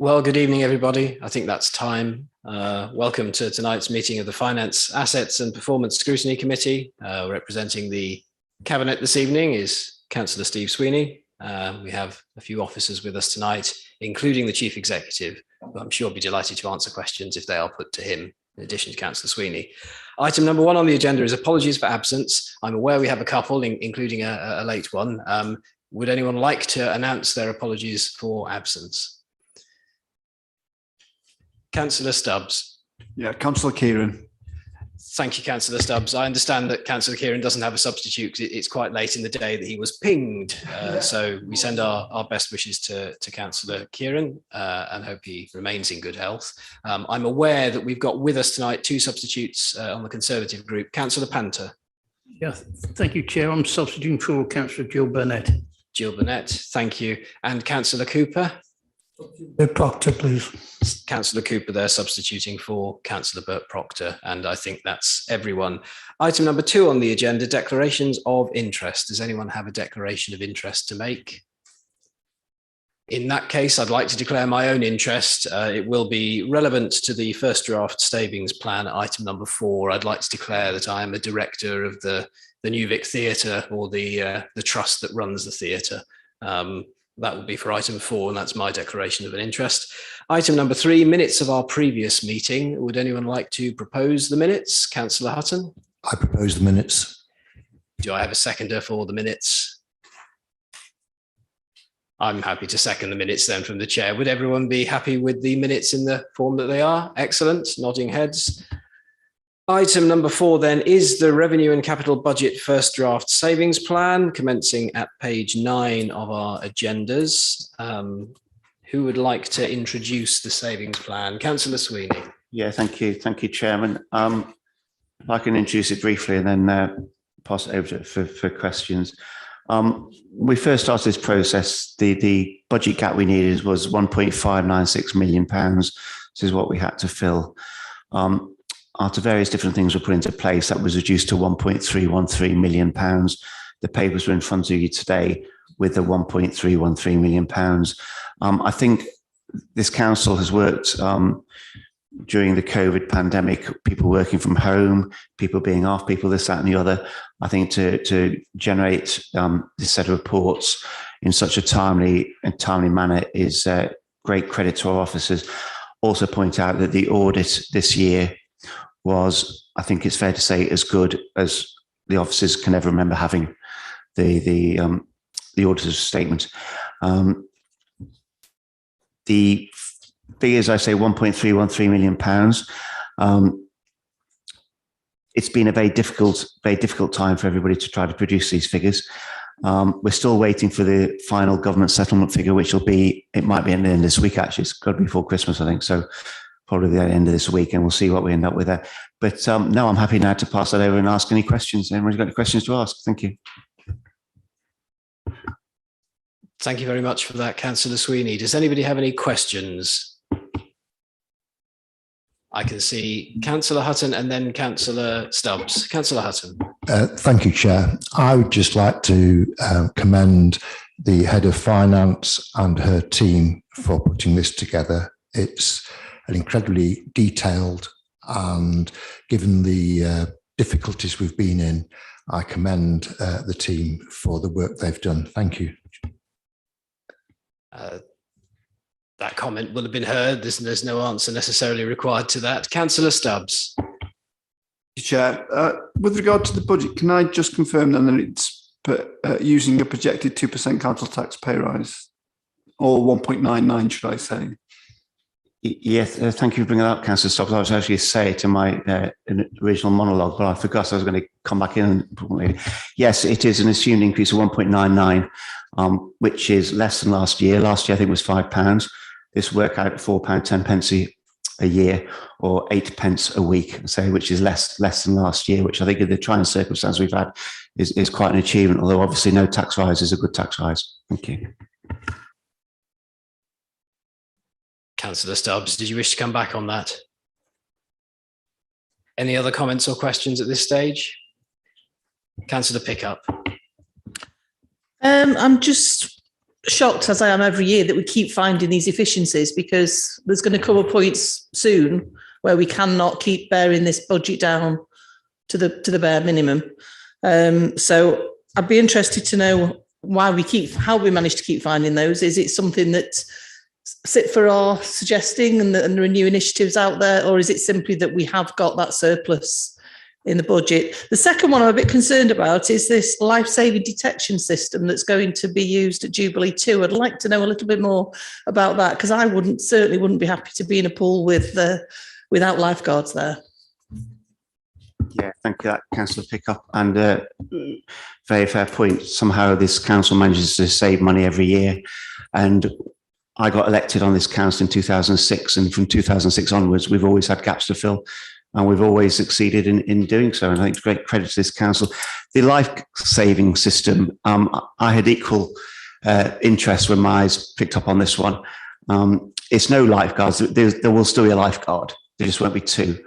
Well, good evening, everybody. I think that's time. Welcome to tonight's meeting of the Finance, Assets and Performance Scrutiny Committee. Representing the Cabinet this evening is Councillor Steve Sweeney. We have a few officers with us tonight, including the Chief Executive, who I'm sure will be delighted to answer questions if they are put to him, in addition to Councillor Sweeney. Item number 1 on the agenda is apologies for absence. I'm aware we have a couple, including a late one. Would anyone like to announce their apologies for absence? Councillor Stubbs. Yeah, Councillor Kieran. Thank you, Councillor Stubbs. I understand that Councillor Kieran doesn't have a substitute because it's quite late in the day that he was pinged. So we send our best wishes to Councillor Kieran and hope he remains in good health. I'm aware that we've got with us tonight 2 substitutes on the Conservative group. Councillor Panter. Yeah, thank you, Chair. I'm substituting for Councillor Jill Burnett. Jill Burnett, thank you. And Councillor Cooper. Burt Proctor, please. Councillor Cooper there substituting for Councillor Burt Proctor, and I think that's everyone. Item number 2 on the agenda, declarations of interest. Does anyone have a declaration of interest to make? In that case, I'd like to declare my own interest. It will be relevant to the first draft savings plan, item number 4. I'd like to declare that I am a director of the New Vic Theatre, or the trust that runs the theatre. That would be for item 4, and that's my declaration of an interest. Item number 3, minutes of our previous meeting. Would anyone like to propose the minutes? Councillor Hutton? I propose the minutes. Do I have a seconder for the minutes? I'm happy to second the minutes then from the chair. Would everyone be happy with the minutes in the form that they are? Excellent, nodding heads. Item number 4 then is the Revenue and Capital Budget First Draft Savings Plan, commencing at page 9 of our agendas. Who would like to introduce the savings plan? Councillor Sweeney. Yeah, thank you. Thank you, Chairman. If I can introduce it briefly and then pass it over for questions. We first started this process, the budget gap we needed was £1.596 million. This is what we had to fill. After various different things were put into place, that was reduced to £1.313 million. The papers are in front of you today with the £1.313 million. I think this council has worked during the COVID pandemic, people working from home, people being off, people this, that and the other. I think to generate this set of reports in such a timely manner is great credit to our officers. Also point out that the audit this year was, I think it's fair to say, as good as the officers can ever remember having. The auditor's statement. The figures, I say £1.313 million. It's been a very difficult time for everybody to try to produce these figures. We're still waiting for the final government settlement figure, which will be, it might be at the end of this week, actually. It's got to be before Christmas, I think. So probably the end of this week, and we'll see what we end up with there. But no, I'm happy now to pass that over and ask any questions. Anybody's got any questions to ask? Thank you. Thank you very much for that, Councillor Sweeney. Does anybody have any questions? I can see Councillor Hutton and then Councillor Stubbs. Councillor Hutton. Thank you, Chair. I would just like to commend the Head of Finance and her team for putting this together. It's an incredibly detailed, and given the difficulties we've been in, I commend the team for the work they've done. Thank you. That comment will have been heard. There's no answer necessarily required to that. Councillor Stubbs. Chair, with regard to the budget, can I just confirm then that it's using a projected 2% council tax pay rise, or 1.99, should I say? Yes, thank you for bringing that up, Councillor Stubbs. I was actually say to my original monologue, but I forgot I was going to come back in. Yes, it is an assumed increase of 1.99, which is less than last year. Last year, I think it was £5. This worked out at £4.10 a year, or 8 pence a week, so which is less than last year, which I think in the trying circumstance we've had is quite an achievement. Although obviously no tax rise is a good tax rise. Thank you. Councillor Stubbs, did you wish to come back on that? Any other comments or questions at this stage? Councillor Pickup. I'm just shocked, as I am every year, that we keep finding these efficiencies, because there's going to come a point soon where we cannot keep bearing this budget down to the bare minimum. So I'd be interested to know how we manage to keep finding those. Is it something that for our suggesting and there are new initiatives out there, or is it simply that we have got that surplus in the budget? The second one I'm a bit concerned about is this life-saving detection system that's going to be used at Jubilee 2. I'd like to know a little bit more about that, because I certainly wouldn't be happy to be in a pool without lifeguards there. Yeah, thank you for that, Councillor Pickup. And very fair point. Somehow this council manages to save money every year. And I got elected on this council in 2006. And from 2006 onwards, we've always had gaps to fill. And we've always succeeded in doing so. And I think it's great credit to this council. The life-saving system, I had equal interest when my eyes picked up on this one. It's no lifeguards. There will still be a lifeguard. There just won't be two.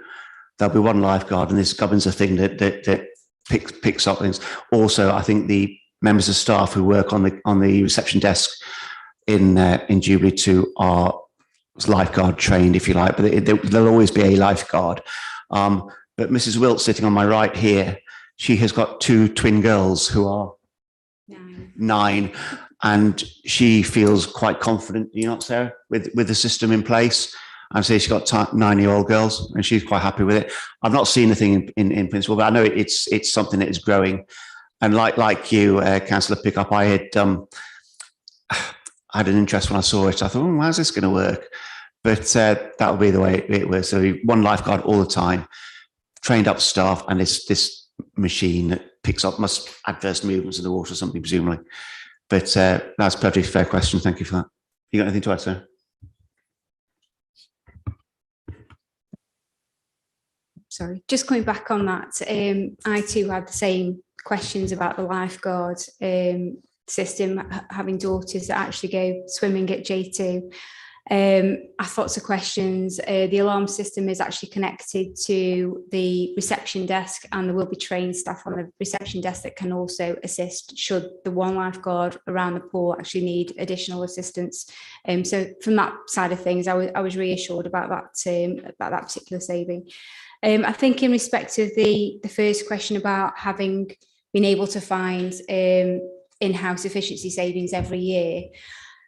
There'll be one lifeguard, and this governs a thing that picks up things. Also, I think the members of staff who work on the reception desk in Jubilee 2 are lifeguard trained, if you like, but there'll always be a lifeguard. But Mrs. Wilt, sitting on my right here, she has got two twin girls who are 9, and she feels quite confident, you know, Sarah, with the system in place. I say she's got 9-year-old girls, and she's quite happy with it. I've not seen anything in principle, but I know it's something that is growing. And like you, Councillor Pickup, I had an interest when I saw it. I thought, oh, how's this going to work? But that'll be the way it works. So one lifeguard all the time, trained up staff, and this machine that picks up adverse movements in the water or something, presumably. But that's a perfectly fair question. Thank you for that. You got anything to add, sir? Sorry, just coming back on that, I too had the same questions about the lifeguard system, having daughters that actually go swimming at J2. Asked lots of questions. The alarm system is actually connected to the reception desk, and there will be trained staff on the reception desk that can also assist should the one lifeguard around the pool actually need additional assistance. So from that side of things, I was reassured about that particular saving. I think in respect of the first question about having been able to find in-house efficiency savings every year,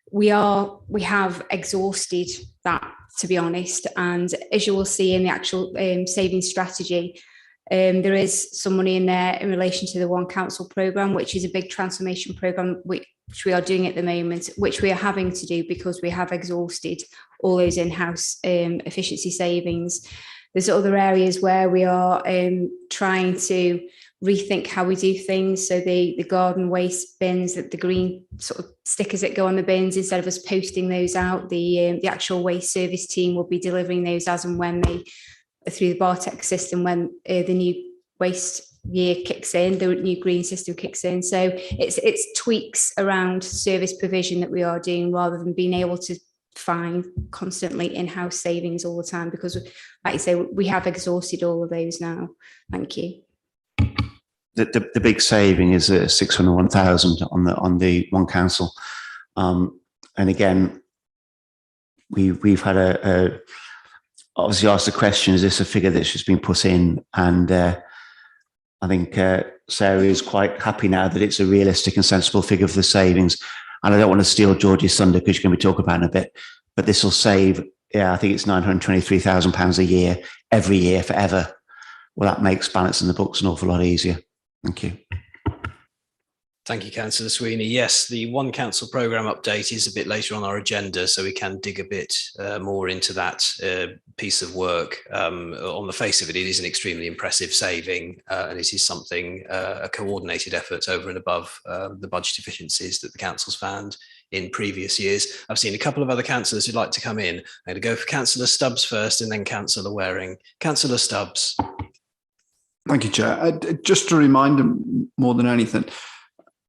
we have exhausted that, to be honest. And as you will see in the actual savings strategy, there is some money in there in relation to the One Council programme, which is a big transformation programme which we are doing at the moment, which we are having to do because we have exhausted all those in-house efficiency savings. There's other areas where we are trying to rethink how we do things. So the garden waste bins, the green sort of stickers that go on the bins, instead of us posting those out, the actual waste service team will be delivering those as and when they, through the Bartex system, when the new waste year kicks in, the new green system kicks in. So it's tweaks around service provision that we are doing, rather than being able to find constantly in-house savings all the time, because like you say, we have exhausted all of those now. Thank you. The big saving is 601,000 on the One Council, and again, we've had obviously asked the question: is this a figure that's just been put in? And I think Sarah is quite happy now that it's a realistic and sensible figure for the savings. And I don't want to steal George's thunder, because you're going to be talking about it in a bit, but this will save, I think it's £923,000 a year, every year, forever. Well, that makes balancing the books an awful lot easier. Thank you. Thank you, Councillor Sweeney. Yes, the One Council programme update is a bit later on our agenda, so we can dig a bit more into that piece of work. On the face of it, it is an extremely impressive saving, and it is something, a coordinated effort over and above the budget efficiencies that the council's found in previous years. I've seen a couple of other councillors who'd like to come in. I'm going to go for Councillor Stubbs first, and then Councillor Waring. Councillor Stubbs. Thank you, Chair. Just a reminder more than anything,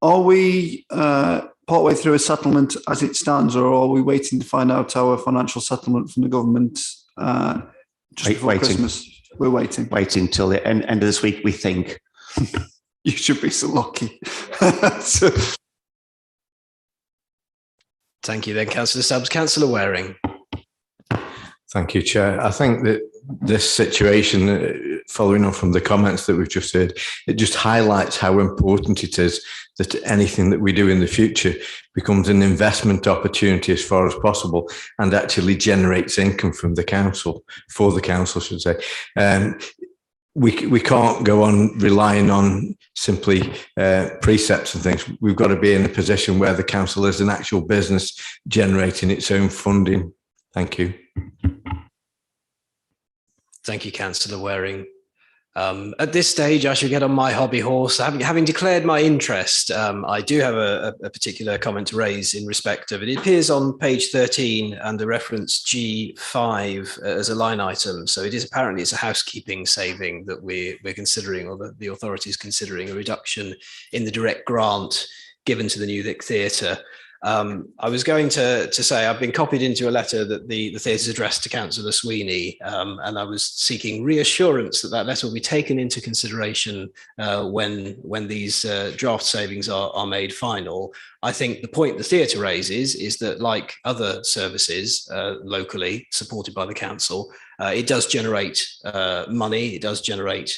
are we partway through a settlement as it stands, or are we waiting to find out our financial settlement from the government just before Christmas? We're waiting. Waiting till the end of this week, we think. You should be so lucky. Thank you then, Councillor Stubbs. Councillor Waring. Thank you, Chair. I think that this situation, following on from the comments that we've just heard, it just highlights how important it is that anything that we do in the future becomes an investment opportunity as far as possible and actually generates income from the council, for the council, I should say. We can't go on relying on simply precepts and things. We've got to be in a position where the council is an actual business generating its own funding. Thank you. Thank you, Councillor Waring. At this stage, I should get on my hobby horse. Having declared my interest, I do have a particular comment to raise in respect of it. It appears on page 13 under reference G5 as a line item. So it is apparently it's a housekeeping saving that we're considering, or that the authority is considering, a reduction in the direct grant given to the New Vic Theatre. I was going to say I've been copied into a letter that the theatre's addressed to Councillor Sweeney, and I was seeking reassurance that letter will be taken into consideration when these draft savings are made final. I think the point the theatre raises is that, like other services locally supported by the council, it does generate money. It does generate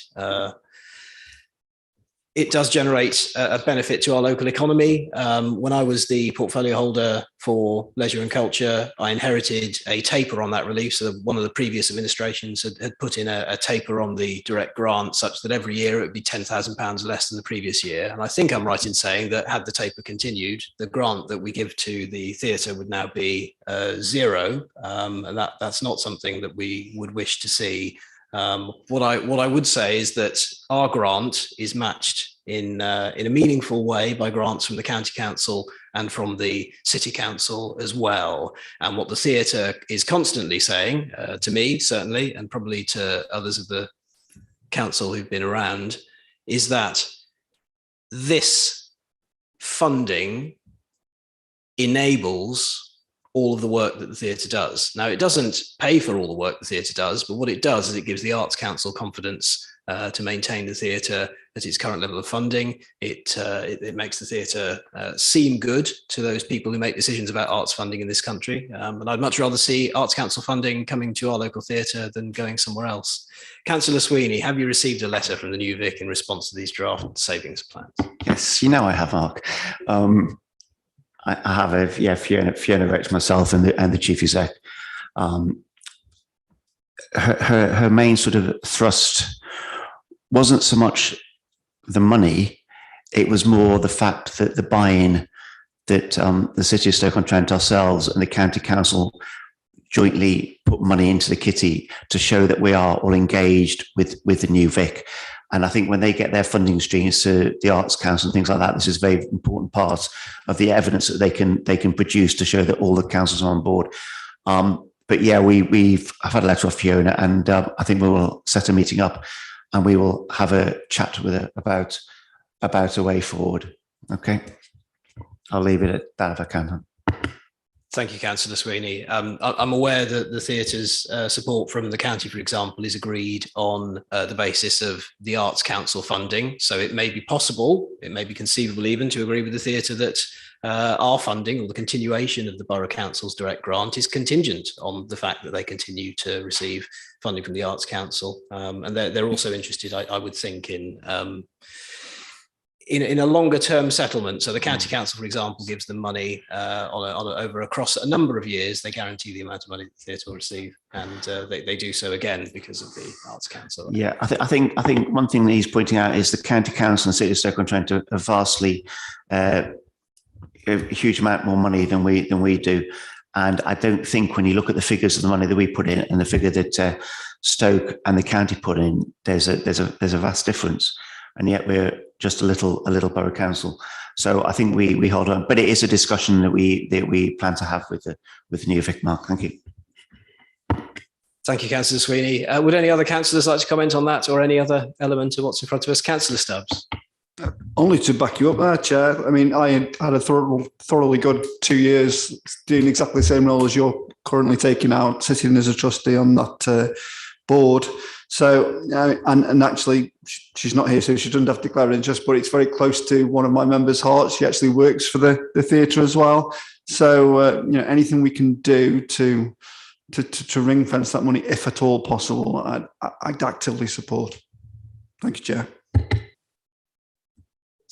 a benefit to our local economy. When I was the portfolio holder for leisure and culture, I inherited a taper on that relief. So one of the previous administrations had put in a taper on the direct grant such that every year it would be £10,000 less than the previous year. And I think I'm right in saying that had the taper continued, the grant that we give to the theatre would now be zero. And that's not something that we would wish to see. What I would say is that our grant is matched in a meaningful way by grants from the county council and from the city council as well. And what the theatre is constantly saying, to me certainly, and probably to others of the council who've been around, is that this funding enables all of the work that the theatre does. Now, it doesn't pay for all the work the theatre does, but what it does is it gives the Arts Council confidence to maintain the theatre at its current level of funding. It makes the theatre seem good to those people who make decisions about arts funding in this country. And I'd much rather see Arts Council funding coming to our local theatre than going somewhere else. Councillor Sweeney, have you received a letter from the New Vic in response to these draft savings plans? Yes, I have, Mark. I have Fiona wrote myself and the chief exec. Her main sort of thrust wasn't so much the money, it was more the fact that the buy-in that the City of Stoke-on-Trent, ourselves and the County Council jointly put money into the kitty to show that we are all engaged with the New Vic. And I think when they get their funding streams to the Arts Council and things like that, this is a very important part of the evidence that they can produce to show that all the councils are on board. But yeah, I've had a letter off Fiona, and I think we will set a meeting up and we will have a chat with her about a way forward. Okay, I'll leave it at that if I can. Thank you, Councillor Sweeney. I'm aware that the theatre's support from the county, for example, is agreed on the basis of the Arts Council funding. So it may be possible, it may be conceivable even, to agree with the theatre that our funding, or the continuation of the Borough Council's direct grant, is contingent on the fact that they continue to receive funding from the Arts Council. And they're also interested, I would think, in a longer term settlement. So the county council, for example, gives them money across a number of years. They guarantee the amount of money the theatre will receive, and they do so again because of the Arts Council. Yeah, I think one thing that he's pointing out is the county council and City of Stoke-on-Trent are vastly a huge amount more money than we do. And I don't think when you look at the figures of the money that we put in and the figure that Stoke and the county put in, there's a vast difference. And yet we're just a little borough council. So I think we hold on, but it is a discussion that we plan to have with the New Vic. Mark, thank you. Thank you, Councillor Sweeney. Would any other councillors like to comment on that, or any other element of what's in front of us? Councillor Stubbs. Only to back you up there, Chair. I mean, I had a thoroughly good 2 years doing exactly the same role as you're currently taking out, sitting as a trustee on that board. So, and actually, she's not here, so she doesn't have to declare an interest, but it's very close to one of my members' hearts. She actually works for the theatre as well. So, anything we can do to ring fence that money, if at all possible, I'd actively support. Thank you, Chair.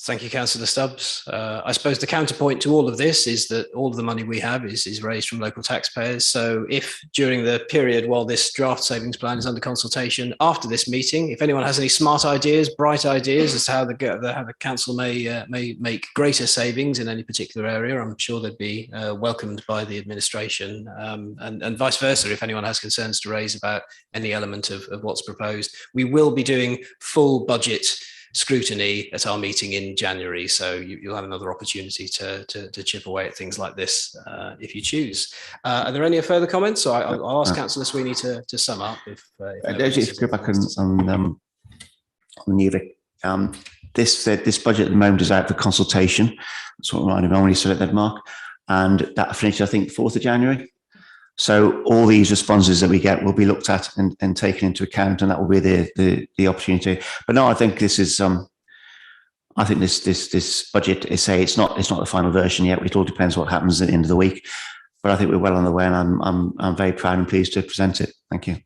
Thank you, Councillor Stubbs. I suppose the counterpoint to all of this is that all of the money we have is raised from local taxpayers. So if during the period while this draft savings plan is under consultation, after this meeting, if anyone has any smart ideas, bright ideas as to how the council may make greater savings in any particular area, I'm sure they'd be welcomed by the administration, and vice versa. If anyone has concerns to raise about any element of what's proposed, we will be doing full budget scrutiny at our meeting in January, so you'll have another opportunity to chip away at things like this if you choose. Are there any further comments? So I'll ask Councillor Sweeney to sum up. If go back on this budget at the moment is out for consultation. That's what reminded me when you said it, Mark, and that finished I think 4th of January. So all these responses that we get will be looked at and taken into account, and that will be the opportunity. But no, I think this is I think this budget is it's not the final version yet. It all depends what happens at the end of the week. But I think we're well on the way, and I'm very proud and pleased to present it. Thank you.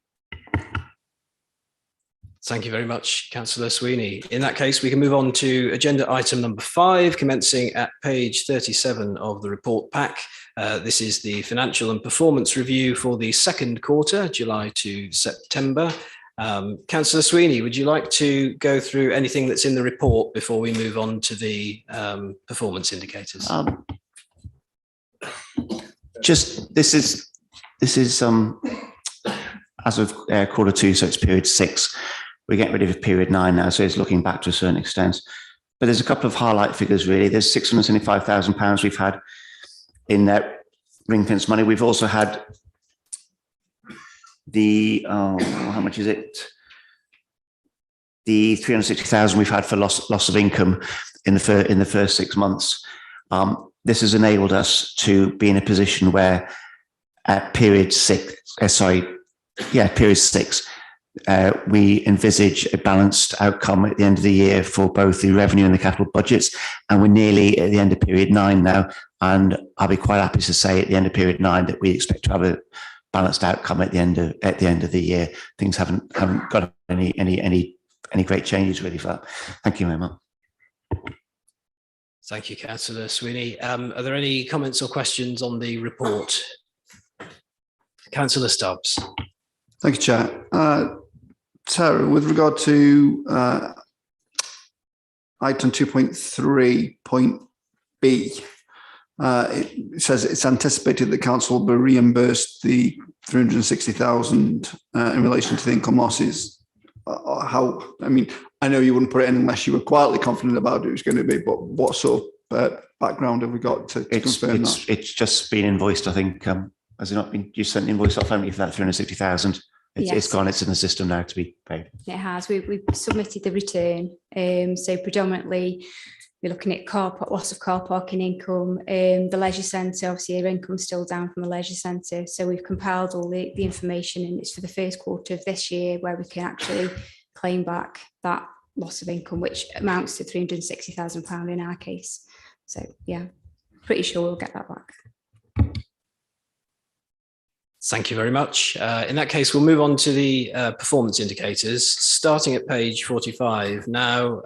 Thank you very much, Councillor Sweeney. In that case, we can move on to agenda item number 5, commencing at page 37 of the report pack. This is the financial and performance review for the second quarter, July to September. Councillor Sweeney, would you like to go through anything that's in the report before we move on to the performance indicators? Just this is as of Q2, so it's period 6. We're getting rid of period 9 now, so it's looking back to a certain extent. But there's a couple of highlight figures, really. There's £675,000 we've had in ring fence money. We've also had the, how much is it? The 360,000 we've had for loss of income in the first 6 months. This has enabled us to be in a position where at period 6, we envisage a balanced outcome at the end of the year for both the revenue and the capital budgets, and we're nearly at the end of period 9 now. And I'll be quite happy to say at the end of period 9 that we expect to have a balanced outcome at the end of the year. Things haven't got any great changes really for that. Thank you very much. Thank you, Councillor Sweeney. Are there any comments or questions on the report? Councillor Stubbs. Thank you, Chair. Sarah, with regard to item 2.3 point B, it says it's anticipated that council will be reimbursed the 360,000 in relation to the income losses. I know you wouldn't put it in unless you were quietly confident about it was going to be, but what sort of background have we got to confirm that? It's just been invoiced, I think. Has it not been? You sent an invoice off, haven't you, for that 360,000? It's gone. It's in the system now to be paid. It has. We've submitted the return. So predominantly, we're looking at loss of car parking income. The leisure centre, obviously, our income's still down from the leisure centre. So we've compiled all the information, and it's for the first quarter of this year where we can actually claim back that loss of income, which amounts to £360,000 in our case. So yeah, pretty sure we'll get that back. Thank you very much. In that case, we'll move on to the performance indicators, starting at page 45. Now,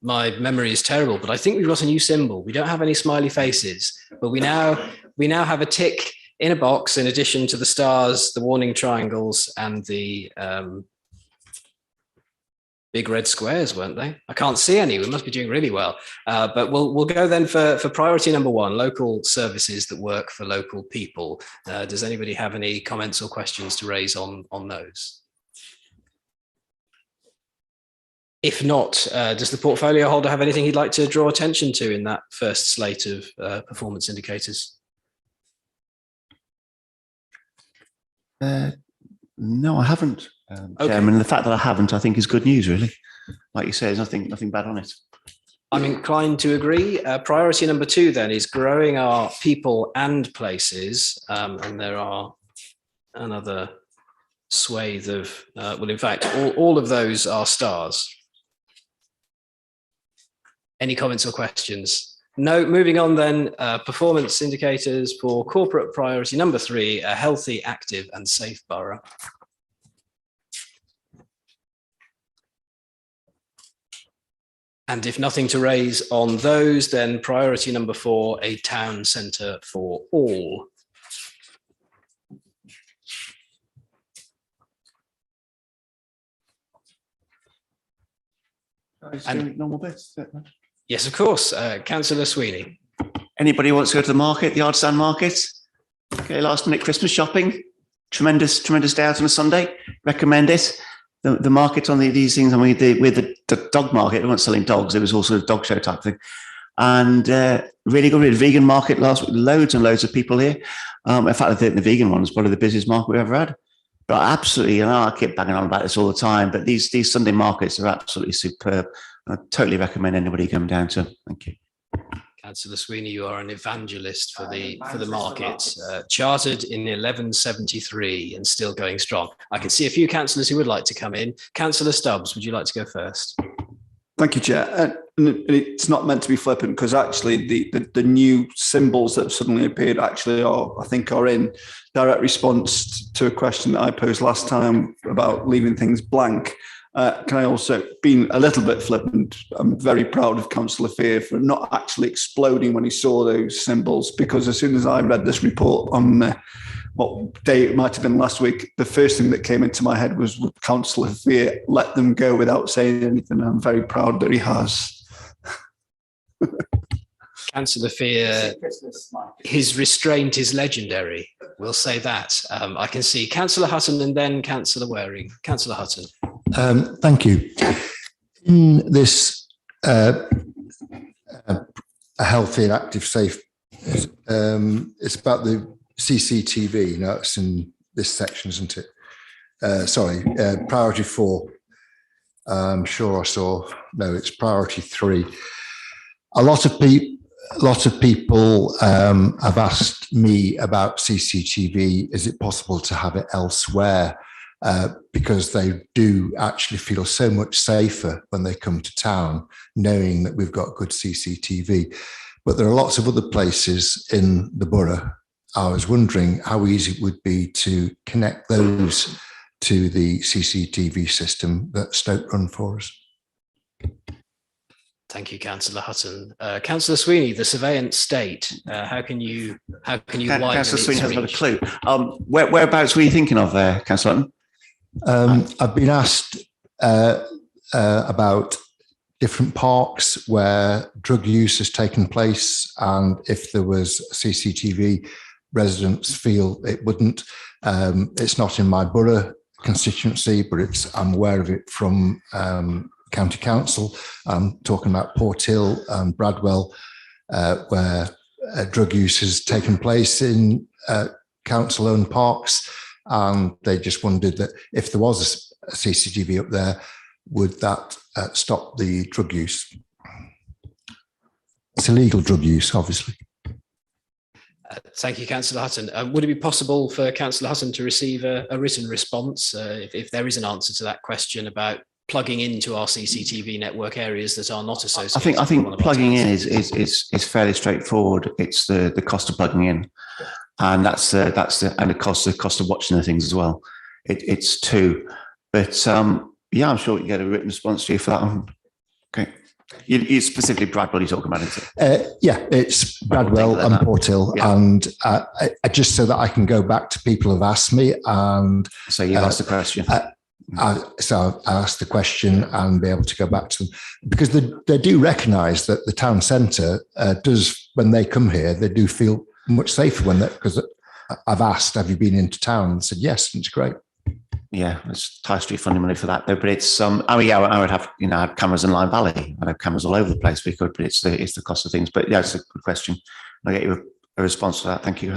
my memory is terrible, but I think we've got a new symbol. We don't have any smiley faces, but we now have a tick in a box in addition to the stars, the warning triangles, and the big red squares, weren't they? I can't see any. We must be doing really well. But we'll go then for priority number 1, local services that work for local people. Does anybody have any comments or questions to raise on those? If not, does the portfolio holder have anything he'd like to draw attention to in that first slate of performance indicators? No, I haven't. Okay. Chairman, the fact that I haven't, I think, is good news, really. Like you say, there's nothing bad on it. I'm inclined to agree. Priority number 2 then is growing our people and places, and there are another swathe of, well, in fact, all of those are stars. Any comments or questions? No, moving on then, performance indicators for corporate priority number 3, a healthy, active and safe borough. And if nothing to raise on those, then priority number 4, a town centre for all. And normal bits. Yes, of course. Councillor Sweeney. Anybody wants to go to the market, the Artisan market? Okay, last minute Christmas shopping. Tremendous day out on a Sunday. Recommend it. The market on these things, and with the dog market, we weren't selling dogs, it was also a dog show type thing. And really good. We had a vegan market last week, loads and loads of people here. In fact, I think the vegan one is probably the busiest market we've ever had. But absolutely, I keep banging on about this all the time, but these Sunday markets are absolutely superb. I totally recommend anybody come down to. Thank you. Councillor Sweeney, you are an evangelist for the market, chartered in 1173 and still going strong. I can see a few councillors who would like to come in. Councillor Stubbs, would you like to go first? Thank you, Chair. And it's not meant to be flippant, because actually the new symbols that have suddenly appeared actually I think are in direct response to a question that I posed last time about leaving things blank. Can I also, being a little bit flippant, I'm very proud of Councillor Fear for not actually exploding when he saw those symbols, because as soon as I read this report on what day it might have been last week, the first thing that came into my head was, would Councillor Fear let them go without saying anything? I'm very proud that he has. Councillor Fear, his restraint is legendary. We'll say that. I can see Councillor Hutton and then Councillor Waring. Councillor Hutton. Thank you. In this a healthy and active, safe, it's about the CCTV. You know, it's in this section, isn't it? Sorry, priority 4. I'm sure I saw. No, it's priority 3. A lot of people have asked me about CCTV. Is it possible to have it elsewhere? Because they do actually feel so much safer when they come to town, knowing that we've got good CCTV. But there are lots of other places in the borough. I was wondering how easy it would be to connect those to the CCTV system that Stoke run for us. Thank you, Councillor Hutton. Councillor Sweeney, the surveillance state. How can you widen Councillor Sweeney hasn't got a reach? clue. Whereabouts were you thinking of there, Councillor Hutton? I've been asked about different parks where drug use has taken place, and if there was CCTV, residents feel it wouldn't. It's not in my borough constituency, but I'm aware of it from County Council. I'm talking about Port Hill and Bradwell, where drug use has taken place in council-owned parks. And they just wondered that if there was a CCTV up there, would that stop the drug use? It's illegal drug use, obviously. Thank you, Councillor Hutton. Would it be possible for Councillor Hutton to receive a written response if there is an answer to that question about plugging into our CCTV network areas that are not associated? I think plugging in is fairly straightforward. It's the cost of plugging in. And that's the cost of watching the things as well. It's 2, but yeah, I'm sure we can get a written response to you for that one. Okay, you specifically Bradwell you're talking about, isn't it? Yeah, it's Bradwell and Port Hill, yeah. And I just so that I can go back to people who've asked me, and so you've asked the question. So I asked the question and be able to go back to them, because they do recognise that the town centre does, when they come here, they do feel much safer when that, because I've asked, have you been into town? And said yes, and it's great. Yeah, it's High Street fundamentally for that though. But it's I would have have cameras in Lyme Valley. I'd have cameras all over the place. We could, but it's the cost of things. But yeah, it's a good question. I'll get you a response to that. Thank you.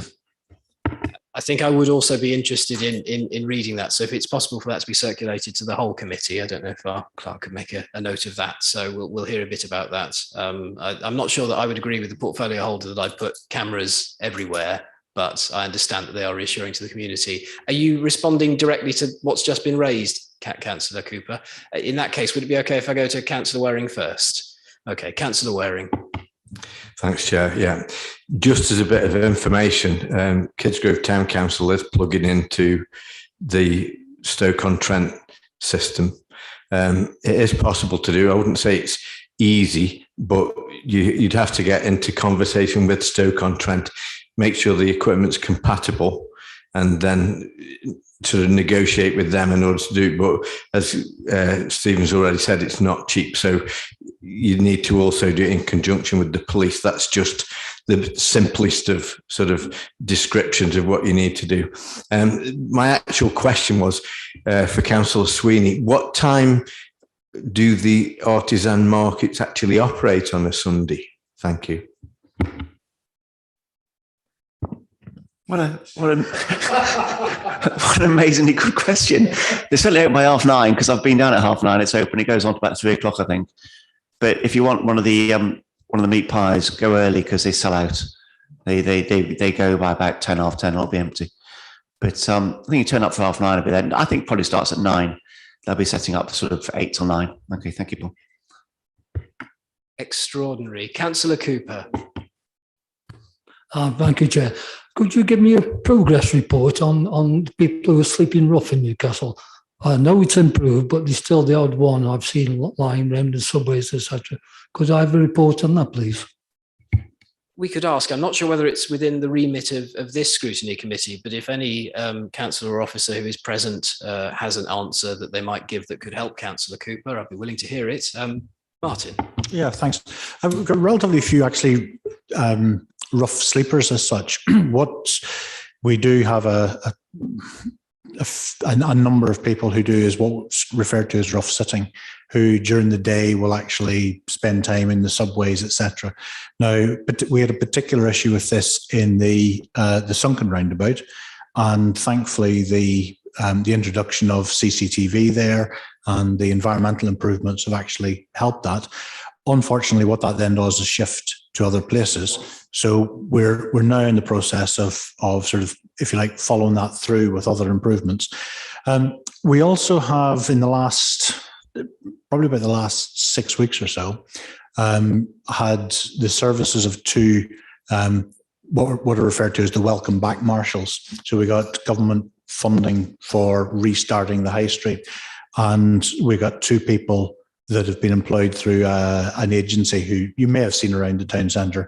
I think I would also be interested in reading that. So if it's possible for that to be circulated to the whole committee, I don't know if our clerk could make a note of that. So we'll hear a bit about that. I'm not sure that I would agree with the portfolio holder that I'd put cameras everywhere. but I understand that they are reassuring to the community. Are you responding directly to what's just been raised, Councillor Cooper? In that case, would it be okay if I go to Councillor Waring first? Okay, Councillor Waring. Thanks, Chair. Yeah, just as a bit of information, Kidsgrove Town Council is plugging into the Stoke-on-Trent system. It is possible to do. I wouldn't say it's easy, but you'd have to get into conversation with Stoke-on-Trent, make sure the equipment's compatible, and then sort of negotiate with them in order to do it. But as Stephen's already said, it's not cheap. So you need to also do it in conjunction with the police. That's just the simplest of sort of descriptions of what you need to do. My actual question was for Councillor Sweeney, what time do the artisan markets actually operate on a Sunday? Thank you. What an amazingly good question. They're certainly open by 9:30 because I've been down at 9:30. It's open. It goes on to about 3 o'clock, I think. But if you want one of the meat pies, go early because they sell out. They go by about 10, half 10. It'll be empty. But I think you turn up for 9:30 a bit. Then I think it probably starts at 9. They'll be setting up sort of 8 till 9. Okay, thank you, Paul. Extraordinary. Councillor Cooper. Thank you, Chair. Could you give me a progress report on people who are sleeping rough in Newcastle? I know it's improved, but there's still the odd one I've seen lying around the subways, etc. Could I have a report on that, please? We could ask. I'm not sure whether it's within the remit of this scrutiny committee, but if any councillor or officer who is present has an answer that they might give that could help Councillor Cooper, I'd be willing to hear it. Martin. Yeah, thanks. I've got relatively few actually rough sleepers as such. What we do have a number of people who do is what's referred to as rough sitting, who during the day will actually spend time in the subways, etc. Now, but we had a particular issue with this in the Sunken roundabout, and thankfully the introduction of CCTV there and the environmental improvements have actually helped that. Unfortunately, what that then does is shift to other places. So we're now in the process of sort of, if you like, following that through with other improvements. We also have in the last, probably about the last 6 weeks or so, had the services of two, what are referred to as the welcome back marshals. So we got government funding for restarting the high street, and we got two people that have been employed through an agency who you may have seen around the town centre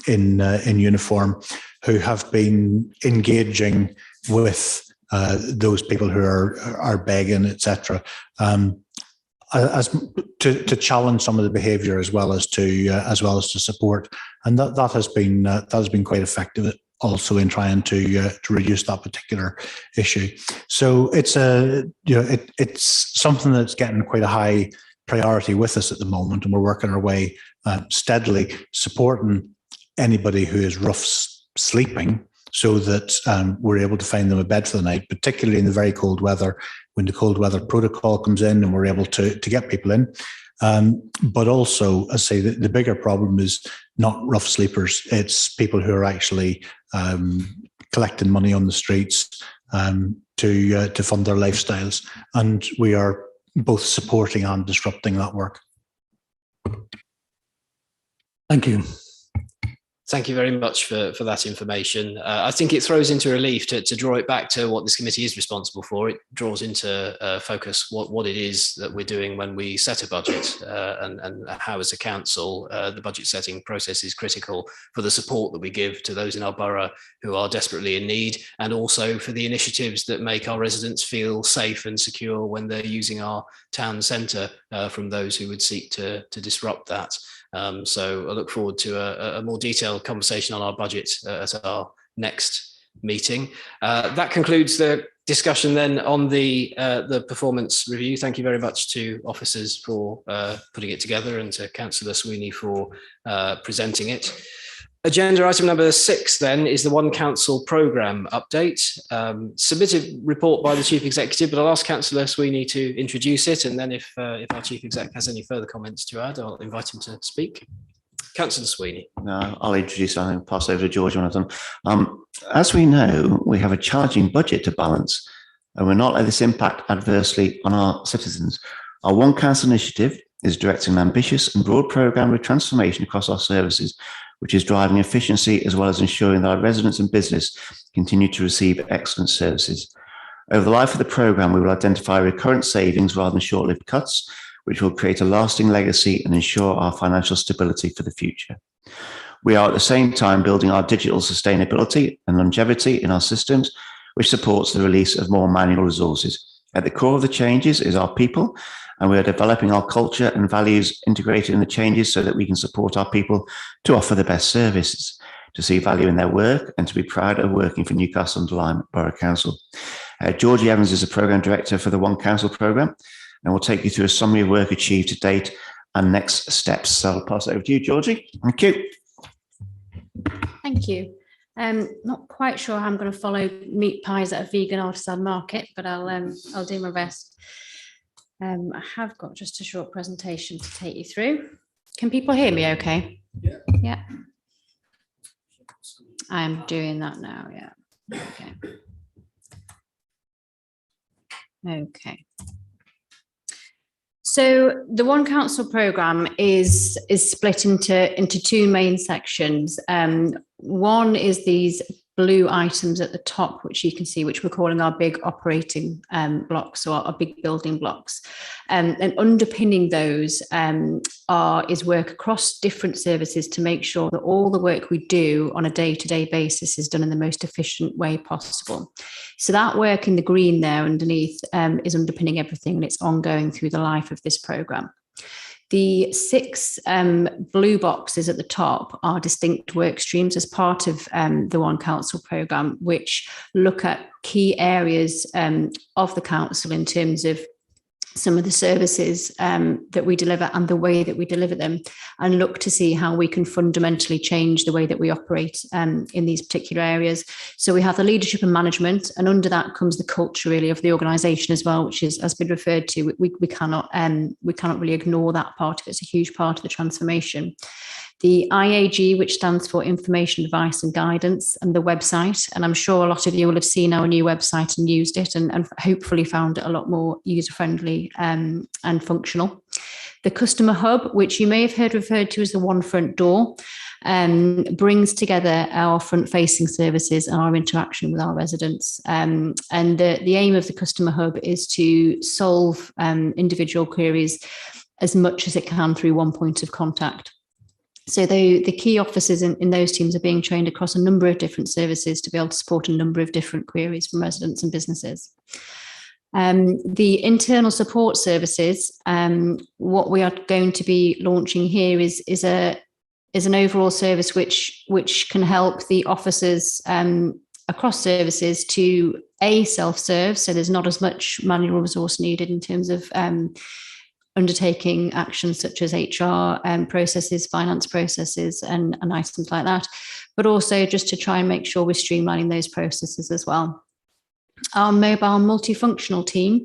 in uniform, who have been engaging with those people who are begging, etc., as to challenge some of the behaviour as well as to support, and that has been quite effective also in trying to reduce that particular issue. So it's it's something that's getting quite a high priority with us at the moment, and we're working our way steadily supporting anybody who is rough sleeping, so that we're able to find them a bed for the night, particularly in the very cold weather, when the cold weather protocol comes in and we're able to get people in. But also, as I say, the bigger problem is not rough sleepers. It's people who are actually collecting money on the streets to fund their lifestyles. And we are both supporting and disrupting that work. Thank you. Thank you very much for that information. I think it throws into relief to draw it back to what this committee is responsible for. It draws into focus what it is that we're doing when we set a budget, and how as a council the budget setting process is critical for the support that we give to those in our borough who are desperately in need, and also for the initiatives that make our residents feel safe and secure when they're using our town centre from those who would seek to disrupt that. So I look forward to a more detailed conversation on our budget at our next meeting. That concludes the discussion then on the performance review. Thank you very much to officers for putting it together, and to Councillor Sweeney for presenting it. Agenda item number 6 then is the One Council programme update. Submitted report by the Chief Executive, but I'll ask Councillor Sweeney to introduce it, and then if our Chief Exec has any further comments to add, I'll invite him to speak. Councillor Sweeney. No, I'll introduce and pass over to George when I've done. As we know, we have a challenging budget to balance, and we're not let this impact adversely on our citizens. Our One Council initiative is directing an ambitious and broad programme of transformation across our services, which is driving efficiency as well as ensuring that our residents and business continue to receive excellent services. Over the life of the programme, we will identify recurrent savings rather than short-lived cuts, which will create a lasting legacy and ensure our financial stability for the future. We are at the same time building our digital sustainability and longevity in our systems, which supports the release of more manual resources. At the core of the changes is our people, and we are developing our culture and values integrated in the changes so that we can support our people to offer the best services, to see value in their work, and to be proud of working for Newcastle-under-Lyme Borough Council. Georgie Evans is the Programme Director for the One Council Programme, and we'll take you through a summary of work achieved to date and next steps. So I'll pass it over to you, Georgie. Thank you. Thank you. Not quite sure how I'm going to follow meat pies at a vegan artisan market, but I'll do my best. I have got just a short presentation to take you through. Can people hear me okay? Yeah. I'm doing that now, yeah. Okay. So the One Council programme is split into two main sections. One is these blue items at the top, which you can see, which we're calling our big operating blocks, or our big building blocks. And underpinning those is work across different services to make sure that all the work we do on a day-to-day basis is done in the most efficient way possible. So that work in the green there underneath is underpinning everything, and it's ongoing through the life of this programme. The 6 blue boxes at the top are distinct work streams as part of the One Council programme, which look at key areas of the council in terms of some of the services that we deliver and the way that we deliver them, and look to see how we can fundamentally change the way that we operate in these particular areas. So we have the leadership and management, and under that comes the culture really of the organisation as well, which has been referred to. We cannot really ignore that part of it. It's a huge part of the transformation. The IAG, which stands for Information, Advice and Guidance, and the website. And I'm sure a lot of you will have seen our new website and used it, and hopefully found it a lot more user-friendly and functional. The Customer Hub, which you may have heard referred to as the One Front Door, brings together our front-facing services and our interaction with our residents. And the aim of the Customer Hub is to solve individual queries as much as it can through one point of contact. So the key officers in those teams are being trained across a number of different services to be able to support a number of different queries from residents and businesses. The internal support services, what we are going to be launching here is an overall service which can help the officers across services to self-serve. So there's not as much manual resource needed in terms of undertaking actions such as HR processes, finance processes, and items like that, but also just to try and make sure we're streamlining those processes as well. Our mobile multifunctional team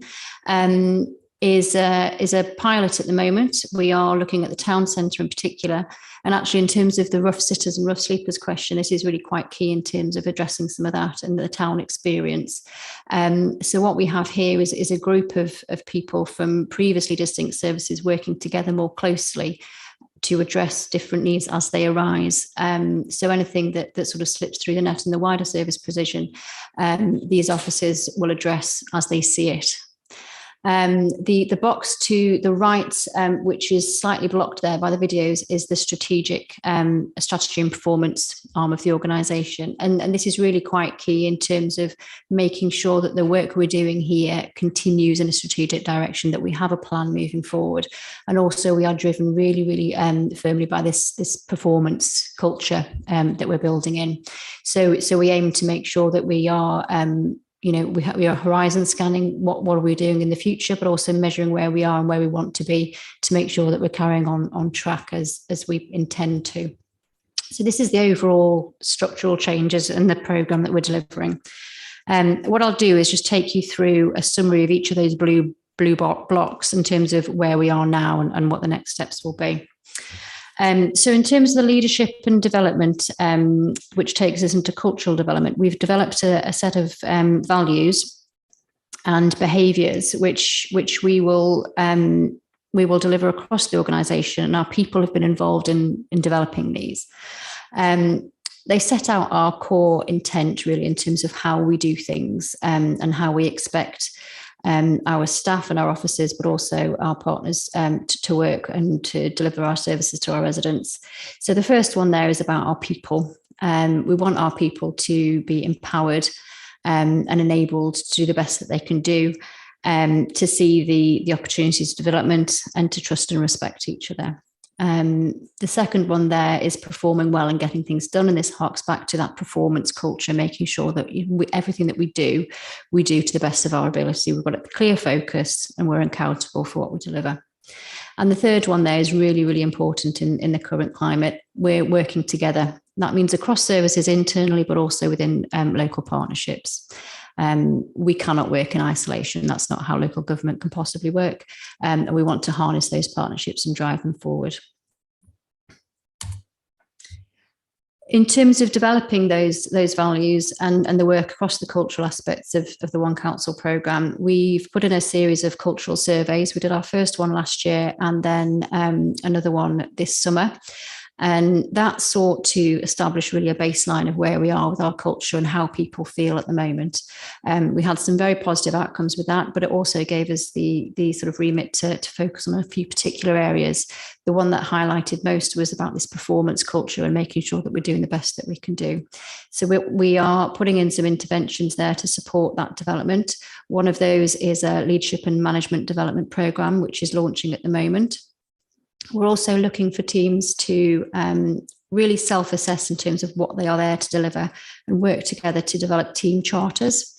is a pilot at the moment. We are looking at the town centre in particular, and actually in terms of the rough sitters and rough sleepers question, this is really quite key in terms of addressing some of that and the town experience. So what we have here is a group of people from previously distinct services working together more closely to address different needs as they arise. So anything that sort of slips through the net in the wider service provision, these officers will address as they see it. The box to the right, which is slightly blocked there by the videos, is the strategy and performance arm of the organisation. And this is really quite key in terms of making sure that the work we're doing here continues in a strategic direction, that we have a plan moving forward. And also we are driven really, really firmly by this performance culture that we're building in. So we aim to make sure that we are we are horizon scanning what are we doing in the future, but also measuring where we are and where we want to be to make sure that we're carrying on track as we intend to. So this is the overall structural changes in the programme that we're delivering. What I'll do is just take you through a summary of each of those blue blocks in terms of where we are now and what the next steps will be. So in terms of the leadership and development, which takes us into cultural development, we've developed a set of values and behaviours which we will deliver across the organisation, and our people have been involved in developing these. They set out our core intent really in terms of how we do things, and how we expect our staff and our officers, but also our partners to work and to deliver our services to our residents. So the first one there is about our people. We want our people to be empowered and enabled to do the best that they can do, to see the opportunities of development and to trust and respect each other. The second one there is performing well and getting things done. And this harks back to that performance culture, making sure that everything that we do to the best of our ability. We've got a clear focus and we're accountable for what we deliver. And the third one there is really, really important in the current climate. We're working together. That means across services internally, but also within local partnerships. We cannot work in isolation. That's not how local government can possibly work. And we want to harness those partnerships and drive them forward. In terms of developing those values and the work across the cultural aspects of the One Council programme, we've put in a series of cultural surveys. We did our first one last year and then another one this summer. And that sought to establish really a baseline of where we are with our culture and how people feel at the moment. We had some very positive outcomes with that, but it also gave us the sort of remit to focus on a few particular areas. The one that highlighted most was about this performance culture and making sure that we're doing the best that we can do. So we are putting in some interventions there to support that development. One of those is a leadership and management development programme, which is launching at the moment. We're also looking for teams to really self-assess in terms of what they are there to deliver and work together to develop team charters.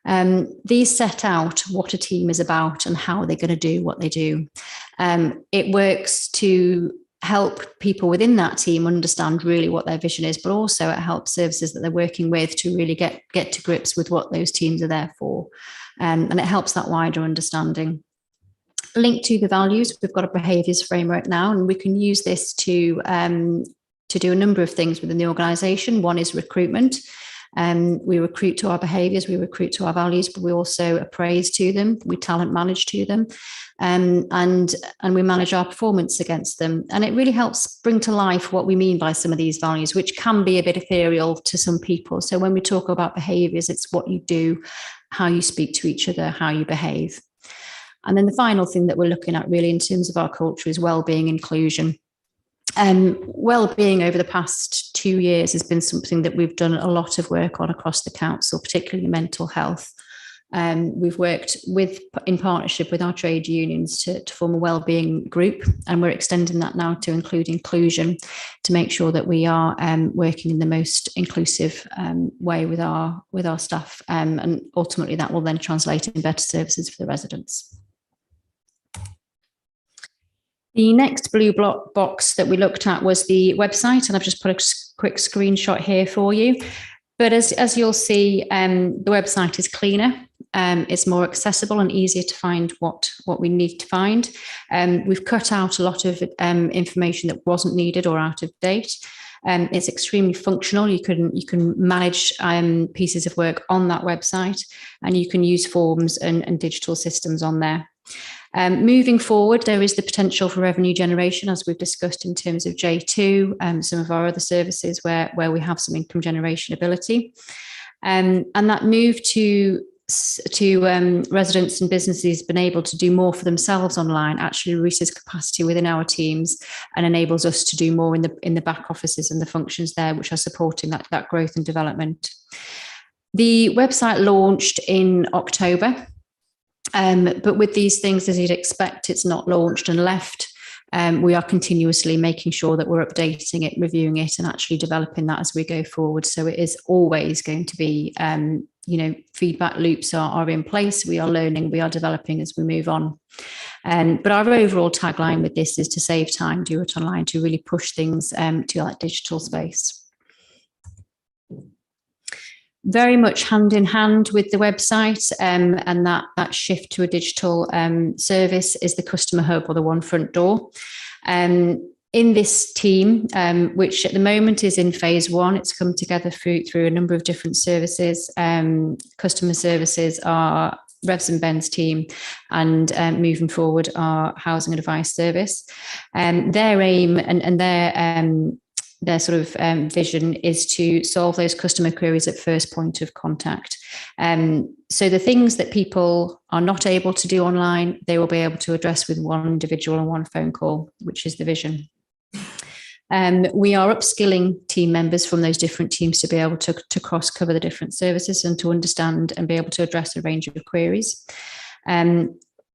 These set out what a team is about and how they're going to do what they do. It works to help people within that team understand really what their vision is, but also it helps services that they're working with to really get to grips with what those teams are there for. And it helps that wider understanding. Linked to the values, we've got a behaviours framework now, and we can use this to do a number of things within the organisation. One is recruitment. We recruit to our behaviours, we recruit to our values, but we also appraise to them, we talent manage to them, and we manage our performance against them. And it really helps bring to life what we mean by some of these values, which can be a bit ethereal to some people. So when we talk about behaviours, it's what you do, how you speak to each other, how you behave. And then the final thing that we're looking at really in terms of our culture is wellbeing inclusion. Wellbeing over the past 2 years has been something that we've done a lot of work on across the council, particularly mental health. We've worked in partnership with our trade unions to form a wellbeing group, and we're extending that now to include inclusion to make sure that we are working in the most inclusive way with our staff, and ultimately that will then translate in better services for the residents. The next blue block box that we looked at was the website, and I've just put a quick screenshot here for you. But as you'll see, the website is cleaner. It's more accessible and easier to find what we need to find. We've cut out a lot of information that wasn't needed or out of date. It's extremely functional. You can manage pieces of work on that website, and you can use forms and digital systems on there. Moving forward, there is the potential for revenue generation, as we've discussed in terms of J2, some of our other services where we have some income generation ability. And that move to residents and businesses been able to do more for themselves online actually releases capacity within our teams and enables us to do more in the back offices and the functions there, which are supporting that growth and development. The website launched in October. But with these things, as you'd expect, it's not launched and left. We are continuously making sure that we're updating it, reviewing it, and actually developing that as we go forward. So it is always going to be, feedback loops are in place. We are learning, we are developing as we move on. But our overall tagline with this is to save time, do it online, to really push things to that digital space. Very much hand in hand with the website, and that shift to a digital service is the customer hub or the one front door. In this team, which at the moment is in phase one, it's come together through a number of different services. Customer services are Revs and Ben's team, and moving forward our housing advice service. Their aim and their sort of vision is to solve those customer queries at first point of contact. So the things that people are not able to do online, they will be able to address with one individual and one phone call, which is the vision. We are upskilling team members from those different teams to be able to cross cover the different services and to understand and be able to address a range of queries.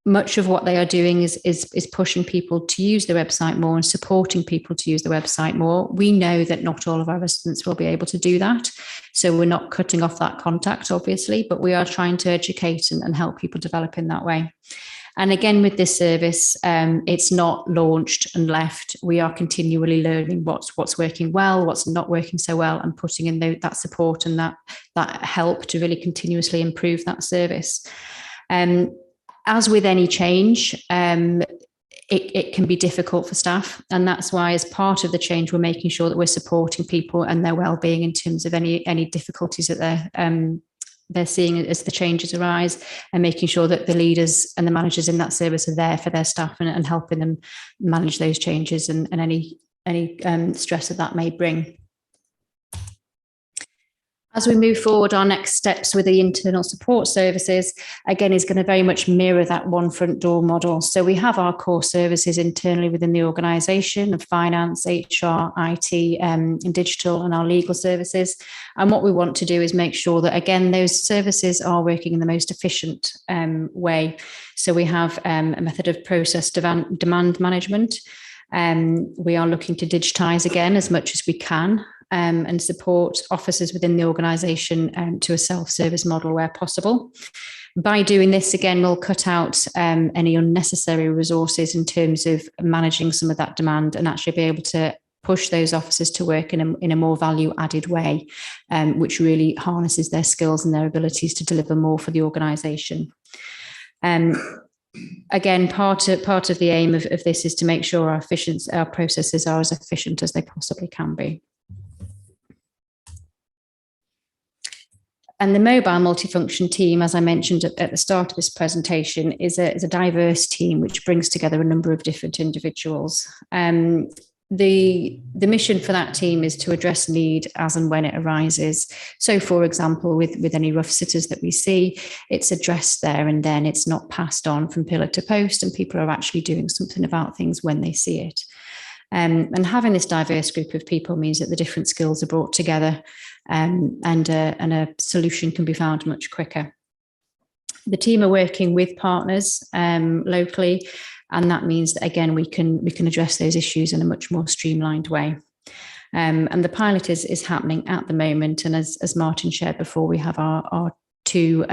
Much of what they are doing is pushing people to use the website more and supporting people to use the website more. We know that not all of our residents will be able to do that. So we're not cutting off that contact, obviously, but we are trying to educate and help people develop in that way. And again, with this service, it's not launched and left. We are continually learning what's working well, what's not working so well, and putting in that support and that help to really continuously improve that service. As with any change, it can be difficult for staff. And that's why, as part of the change, we're making sure that we're supporting people and their well-being in terms of any difficulties that they're seeing as the changes arise, and making sure that the leaders and the managers in that service are there for their staff and helping them manage those changes and any stress that may bring. As we move forward, our next steps with the internal support services, again, is going to very much mirror that one front door model. So we have our core services internally within the organisation of finance, HR, IT, and digital, and our legal services. And what we want to do is make sure that, again, those services are working in the most efficient way. So we have a method of process demand management. We are looking to digitise again as much as we can. And support officers within the organisation to a self-service model where possible. By doing this, again, we'll cut out any unnecessary resources in terms of managing some of that demand and actually be able to push those officers to work in a more value-added way, which really harnesses their skills and their abilities to deliver more for the organisation. Again, part of the aim of this is to make sure our processes are as efficient as they possibly can be. And the mobile multifunction team, as I mentioned at the start of this presentation, is a diverse team which brings together a number of different individuals. The mission for that team is to address need as and when it arises. So, for example, with any rough sitters that we see, it's addressed there and then. It's not passed on from pillar to post, and people are actually doing something about things when they see it. And having this diverse group of people means that the different skills are brought together, and a solution can be found much quicker. The team are working with partners locally, and that means that, again, we can address those issues in a much more streamlined way. And the pilot is happening at the moment. And as Martin shared before, we have our two,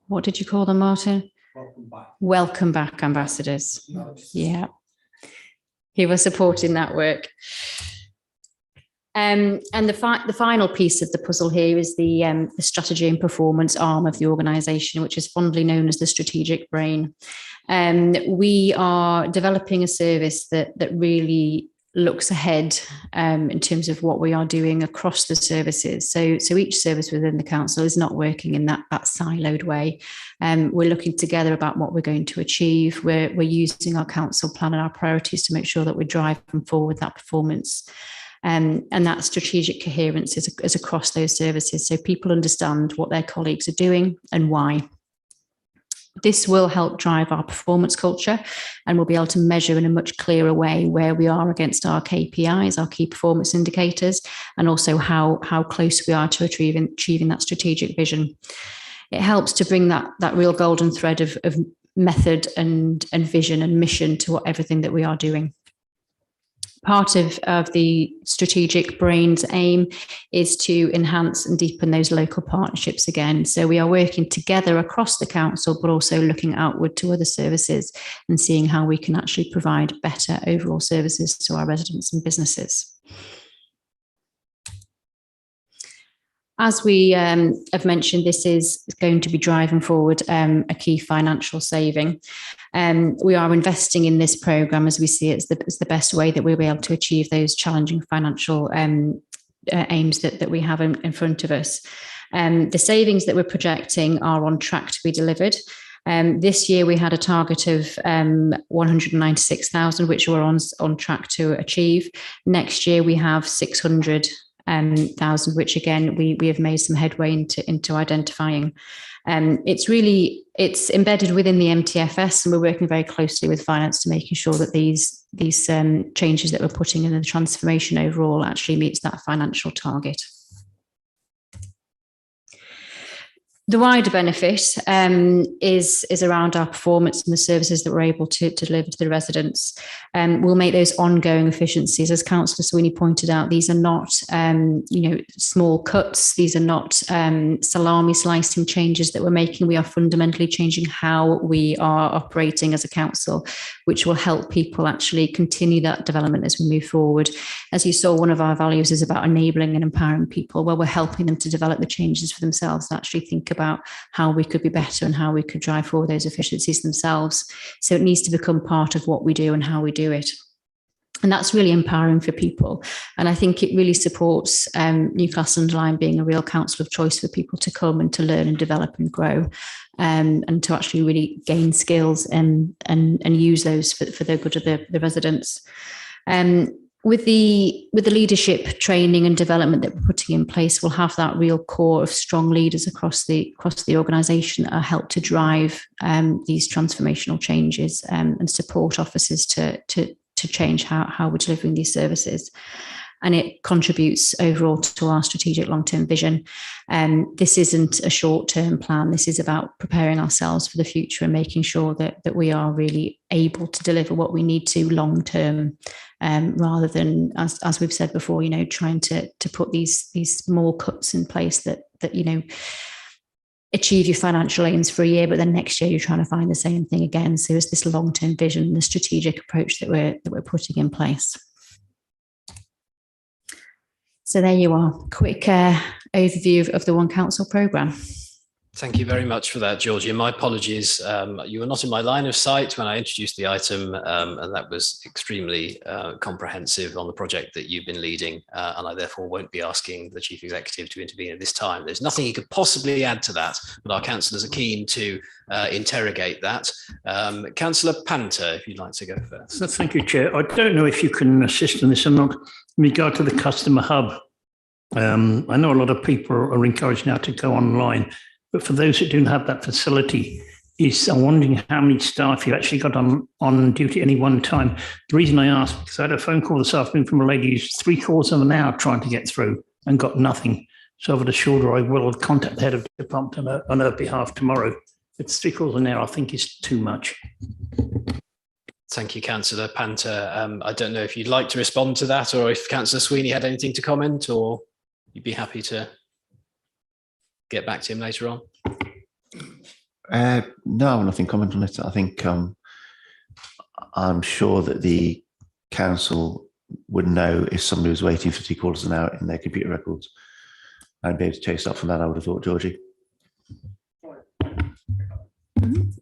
what did you call them, Martin? Welcome back ambassadors. Nice. Yeah. He was supporting that work. And the final piece of the puzzle here is the strategy and performance arm of the organisation, which is fondly known as the strategic brain. We are developing a service that really looks ahead in terms of what we are doing across the services. So each service within the council is not working in that siloed way. We're looking together about what we're going to achieve. We're using our council plan and our priorities to make sure that we're driving forward that performance. And that strategic coherence is across those services, so people understand what their colleagues are doing and why. This will help drive our performance culture, and we'll be able to measure in a much clearer way where we are against our KPIs, our key performance indicators, and also how close we are to achieving that strategic vision. It helps to bring that real golden thread of method and vision and mission to everything that we are doing. Part of the strategic brain's aim is to enhance and deepen those local partnerships again. So we are working together across the council, but also looking outward to other services and seeing how we can actually provide better overall services to our residents and businesses. As we have mentioned, this is going to be driving forward a key financial saving. We are investing in this programme as we see it as the best way that we'll be able to achieve those challenging financial aims that we have in front of us. The savings that we're projecting are on track to be delivered. This year we had a target of 196,000, which we're on track to achieve. Next year we have 600,000, which again we have made some headway into identifying. It's embedded within the MTFS, and we're working very closely with finance to making sure that these changes that we're putting in the transformation overall actually meets that financial target. The wider benefit is around our performance and the services that we're able to deliver to the residents. We'll make those ongoing efficiencies. As Councillor Sweeney pointed out, these are not small cuts. These are not salami slicing changes that we're making. We are fundamentally changing how we are operating as a council, which will help people actually continue that development as we move forward. As you saw, one of our values is about enabling and empowering people, where we're helping them to develop the changes for themselves and actually think about how we could be better and how we could drive forward those efficiencies themselves. So it needs to become part of what we do and how we do it. And that's really empowering for people. And I think it really supports Newcastle-under-Lyme being a real council of choice for people to come and to learn and develop and grow, and to actually really gain skills and use those for the good of the residents. With the leadership training and development that we're putting in place, we'll have that real core of strong leaders across the organisation that help to drive these transformational changes and support officers to change how we're delivering these services. And it contributes overall to our strategic long-term vision. This isn't a short-term plan. This is about preparing ourselves for the future and making sure that we are really able to deliver what we need to long-term, rather than, as we've said before, trying to put these small cuts in place that achieve your financial aims for a year, but then next year you're trying to find the same thing again. So it's this long-term vision, the strategic approach that we're putting in place. So there you are, quick overview of the One Council programme. Thank you very much for that, Georgie. My apologies. You were not in my line of sight when I introduced the item, and that was extremely comprehensive on the project that you've been leading, and I therefore won't be asking the Chief Executive to intervene at this time. There's nothing he could possibly add to that, but our councillors are keen to interrogate that. Councillor Panter, if you'd like to go first. So thank you, Chair. I don't know if you can assist in this or not. In regard to the customer hub, I know a lot of people are encouraged now to go online, but for those that don't have that facility, I'm wondering how many staff you actually got on duty at any one time. The reason I ask, because I had a phone call this afternoon from a lady who's 3/4 of an hour trying to get through and got nothing. So over the shoulder, I will contact the head of the department on her behalf tomorrow. It's 3/4 of an hour, I think, is too much. Thank you, Councillor Panter. I don't know if you'd like to respond to that, or if Councillor Sweeney had anything to comment, or you'd be happy to get back to him later on. No, nothing comment on it. I think I'm sure that the council would know if somebody was waiting for 3/4 of an hour in their computer records. I'd be able to chase up from that, I would have thought, Georgie.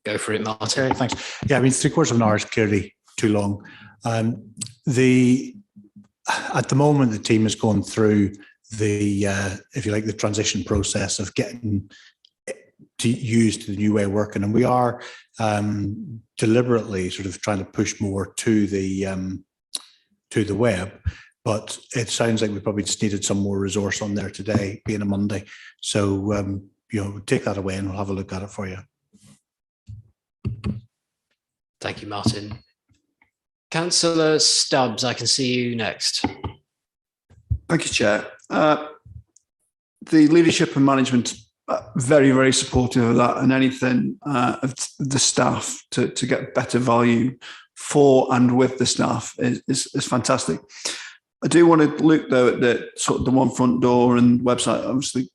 Go for it, Martin. Okay, thanks. Yeah, I mean, 3/4 of an hour is clearly too long. At the moment, the team is going through the, if you like, the transition process of getting used to the new way of working, and we are deliberately sort of trying to push more to the web. But it sounds like we probably just needed some more resource on there today, being a Monday. So take that away, and we'll have a look at it for you. Thank you, Martin. Councillor Stubbs, I can see you next. Thank you, Chair. The leadership and management are very, very supportive of that, and anything of the staff to get better value for and with the staff is fantastic. I do want to look though at the sort of the One Front Door and website. Obviously,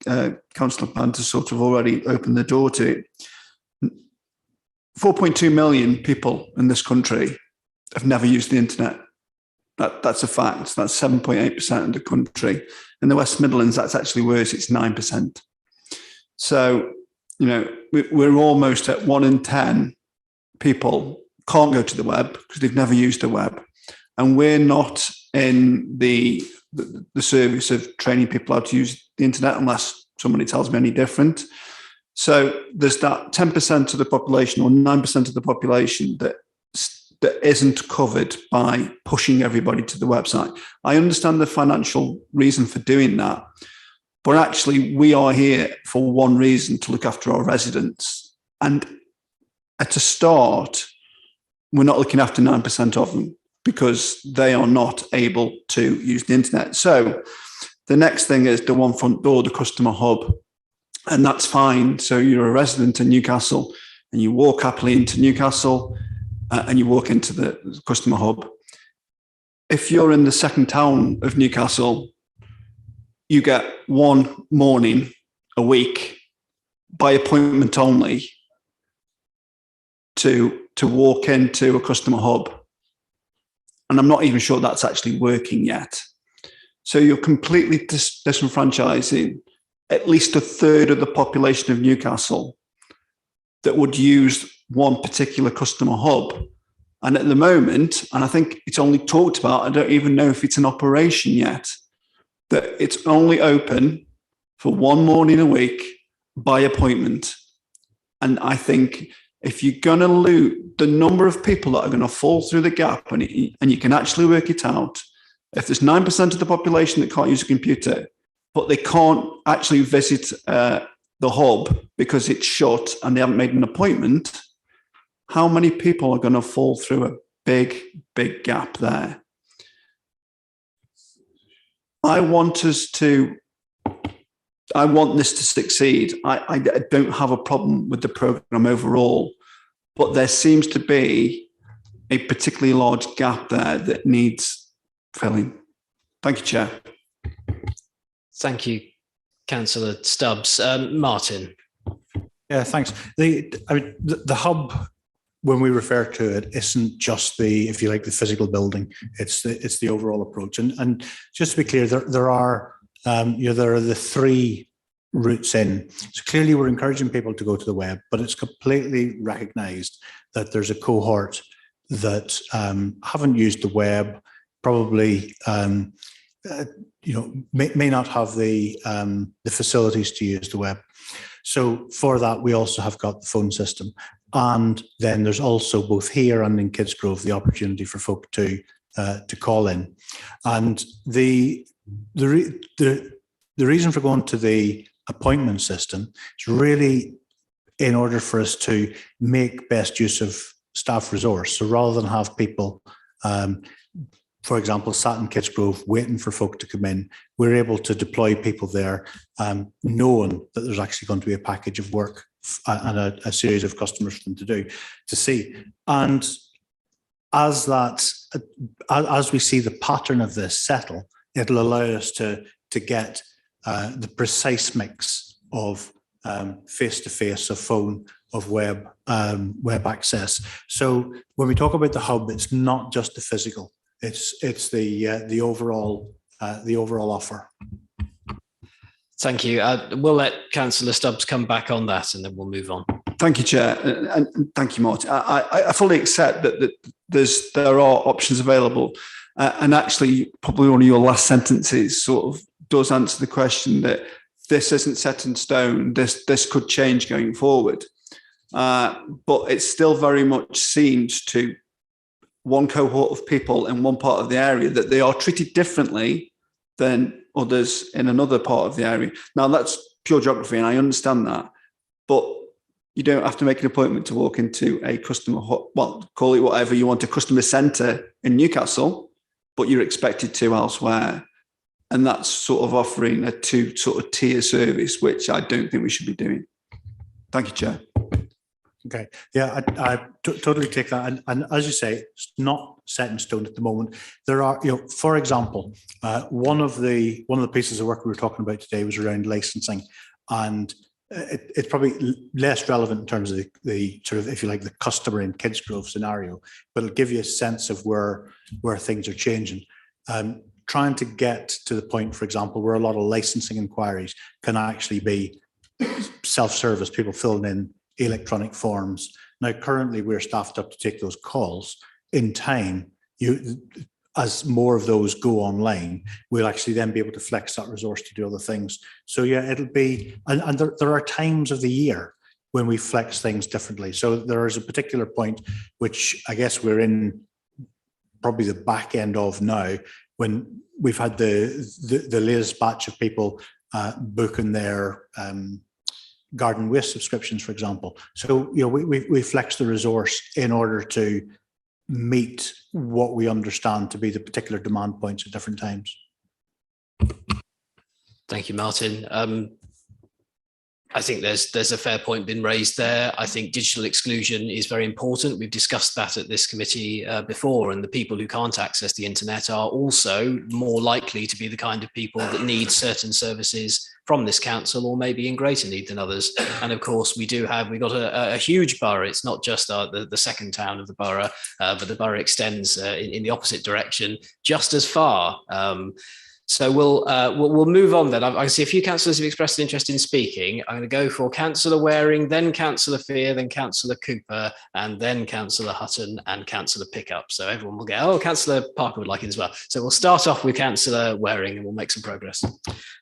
Councillor Panter sort of already opened the door to it. 4.2 million people in this country have never used the internet That's a fact. That's 7.8% of the country. In the West Midlands, that's actually worse. It's 9%. So, you know, we're almost at 1 in 10 people can't go to the web because they've never used the web. And we're not in the service of training people how to use the internet unless somebody tells me any different. So there's that 10% of the population or 9% of the population that isn't covered by pushing everybody to the website. I understand the financial reason for doing that, but actually we are here for one reason, to look after our residents. And at a start, we're not looking after 9% of them because they are not able to use the internet. So the next thing is the one front door, the customer hub, and that's fine. So you're a resident in Newcastle and you walk happily into Newcastle and you walk into the customer hub. If you're in the second town of Newcastle, you get one morning a week by appointment only to walk into a customer hub. And I'm not even sure that's actually working yet. So you're completely disenfranchising at least a third of the population of Newcastle that would use one particular customer hub. And at the moment, and I think it's only talked about, I don't even know if it's in operation yet, that it's only open for one morning a week by appointment. And I think if you're going to lose the number of people that are going to fall through the gap, and you can actually work it out, if there's 9% of the population that can't use a computer, but they can't actually visit the hub because it's shut and they haven't made an appointment, how many people are going to fall through a big, big gap there? I want this to succeed. I don't have a problem with the program overall, but there seems to be a particularly large gap there that needs filling. Thank you, Chair. Thank you, Councillor Stubbs. Martin. Yeah, thanks. The hub, when we refer to it, isn't just the, if you like, the physical building. It's the overall approach. And just to be clear, there are the three routes in. So clearly, we're encouraging people to go to the web, but it's completely recognised that there's a cohort that haven't used the web, probably may not have the facilities to use the web. So for that, we also have got the phone system. And then there's also both here and in Kidsgrove the opportunity for folk to call in. And the reason for going to the appointment system is really in order for us to make best use of staff resource. So rather than have people, for example, sat in Kidsgrove waiting for folk to come in, we're able to deploy people there, knowing that there's actually going to be a package of work and a series of customers for them to see. And as we see the pattern of this settle, it'll allow us to get the precise mix of face-to-face, of phone, of web access. So when we talk about the hub, it's not just the physical; it's the overall offer. Thank you. We'll let Councillor Stubbs come back on that, and then we'll move on. Thank you, Chair, and thank you, Martin. I fully accept that there are options available, and actually, probably one of your last sentences sort of does answer the question that this isn't set in stone. This could change going forward, but it still very much seems to one cohort of people in one part of the area that they are treated differently than others in another part of the area. Now, that's pure geography, and I understand that, but you don't have to make an appointment to walk into a customer, well, call it whatever you want, a customer centre in Newcastle, but you're expected to elsewhere. And that's sort of offering a two sort of tier service, which I don't think we should be doing. Thank you, Chair. Okay. Yeah, I totally take that. And as you say, it's not set in stone at the moment. There are, for example, one of the pieces of work we were talking about today was around licensing. And it's probably less relevant in terms of the sort of, if you like, the customer in Kidsgrove scenario, but it'll give you a sense of where things are changing. Trying to get to the point, for example, where a lot of licensing inquiries can actually be self-service, people filling in electronic forms. Now, currently, we're staffed up to take those calls. In time, as more of those go online, we'll actually then be able to flex that resource to do other things. So yeah, it'll be, and there are times of the year when we flex things differently. So there is a particular point, which I guess we're in probably the back end of now, when we've had the latest batch of people booking their garden waste subscriptions, for example. So, you know, we flex the resource in order to meet what we understand to be the particular demand points at different times. Thank you, Martin. I think there's a fair point been raised there. I think digital exclusion is very important. We've discussed that at this committee before, and the people who can't access the internet are also more likely to be the kind of people that need certain services from this council, or maybe in greater need than others. And of course, we've got a huge borough. It's not just the second town of the borough, but the borough extends in the opposite direction just as far. So we'll move on then. I see a few councillors have expressed an interest in speaking. I'm going to go for Councillor Waring, then Councillor Fear, then Councillor Cooper, and then Councillor Hutton and Councillor Pickup. So everyone will get, Councillor Parker would like it as well. So we'll start off with Councillor Waring and we'll make some progress.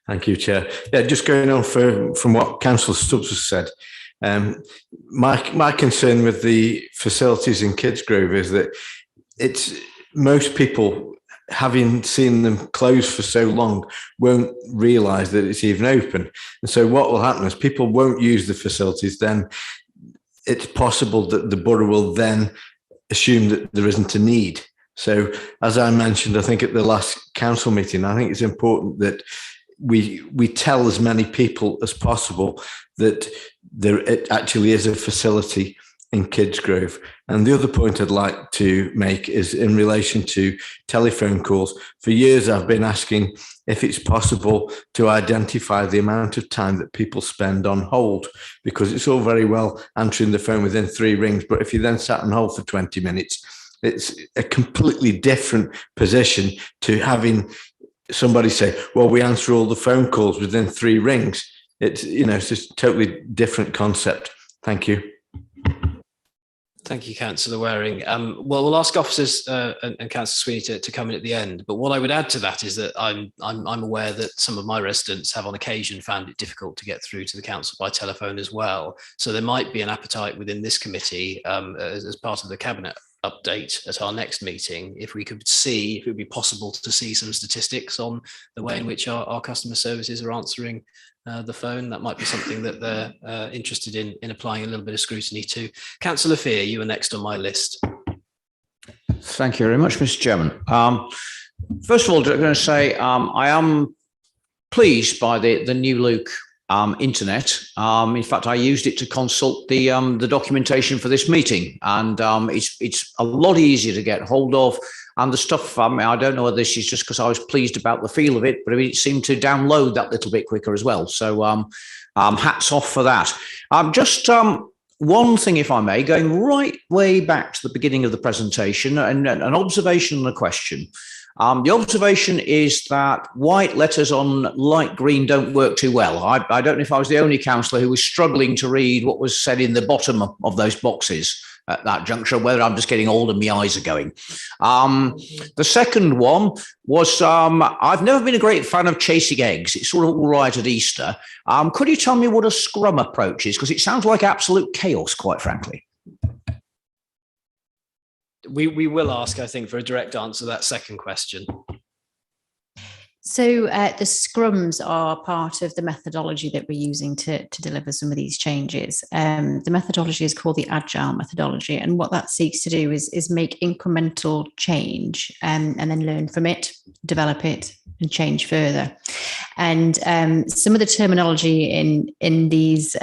Thank you, Chair. Yeah, just going on from what Councillor Stubbs has said. My concern with the facilities in Kidsgrove is that it's most people, having seen them closed for so long, won't realise that it's even open. And so what will happen is people won't use the facilities. Then it's possible that the borough will then assume that there isn't a need. So as I mentioned, I think at the last council meeting, I think it's important that we tell as many people as possible that it actually is a facility in Kidsgrove. And the other point I'd like to make is in relation to telephone calls. For years, I've been asking if it's possible to identify the amount of time that people spend on hold, because it's all very well answering the phone within 3 rings, but if you then sat on hold for 20 minutes, it's a completely different position to having somebody say, well, we answer all the phone calls within 3 rings. It's just a totally different concept. Thank you. Thank you, Councillor Waring. Well, we'll ask officers and Councillor Sweeney to come in at the end. But what I would add to that is that I'm aware that some of my residents have on occasion found it difficult to get through to the council by telephone as well. So there might be an appetite within this committee as part of the cabinet update at our next meeting, if we could see if it would be possible to see some statistics on the way in which our customer services are answering the phone. That might be something that they're interested in applying a little bit of scrutiny to. Councillor Fear, you are next on my list. Thank you very much, Mr. Chairman. First of all, I'm going to say I am pleased by the new Luke internet. In fact, I used it to consult the documentation for this meeting, and it's a lot easier to get hold of. And the stuff, I don't know whether this is just because I was pleased about the feel of it, but it seemed to download that little bit quicker as well. So hats off for that. Just one thing, if I may, going right way back to the beginning of the presentation, and an observation and a question. The observation is that white letters on light green don't work too well. I don't know if I was the only councillor who was struggling to read what was said in the bottom of those boxes at that juncture, whether I'm just getting old and my eyes are going. The second one was, I've never been a great fan of chasing eggs. It's sort of all right at Easter. Could you tell me what a scrum approach is? Because it sounds like absolute chaos, quite frankly. We will ask, I think, for a direct answer to that second question. So the scrums are part of the methodology that we're using to deliver some of these changes. The methodology is called the Agile Methodology, and what that seeks to do is make incremental change and then learn from it, develop it, and change further. And some of the terminology in this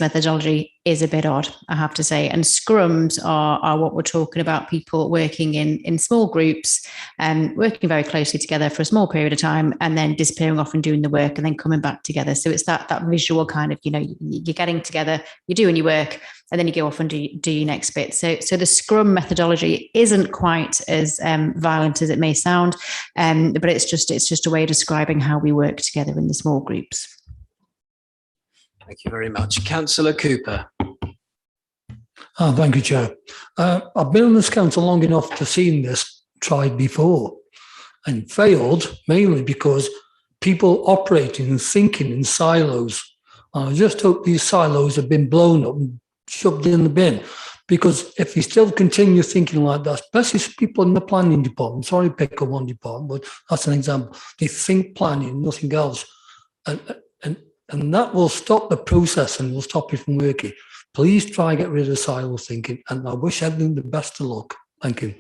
methodology is a bit odd, I have to say. And scrums are what we're talking about, people working in small groups and working very closely together for a small period of time and then disappearing off and doing the work and then coming back together. So it's that visual kind of, you're getting together, you're doing your work, and then you go off and do your next bit. So the Scrum methodology isn't quite as violent as it may sound, but it's just a way of describing how we work together in the small groups. Thank you very much. Councillor Cooper. Thank you, Chair. I've been on this council long enough to have seen this tried before and failed, mainly because people operating and thinking in silos. I just hope these silos have been blown up and shoved in the bin, because if you still continue thinking like that, especially people in the planning department, sorry to pick up one department, but that's an example, they think planning, nothing else. And that will stop the process and will stop you from working. Please try and get rid of silo thinking, and I wish everyone the best of luck. Thank you.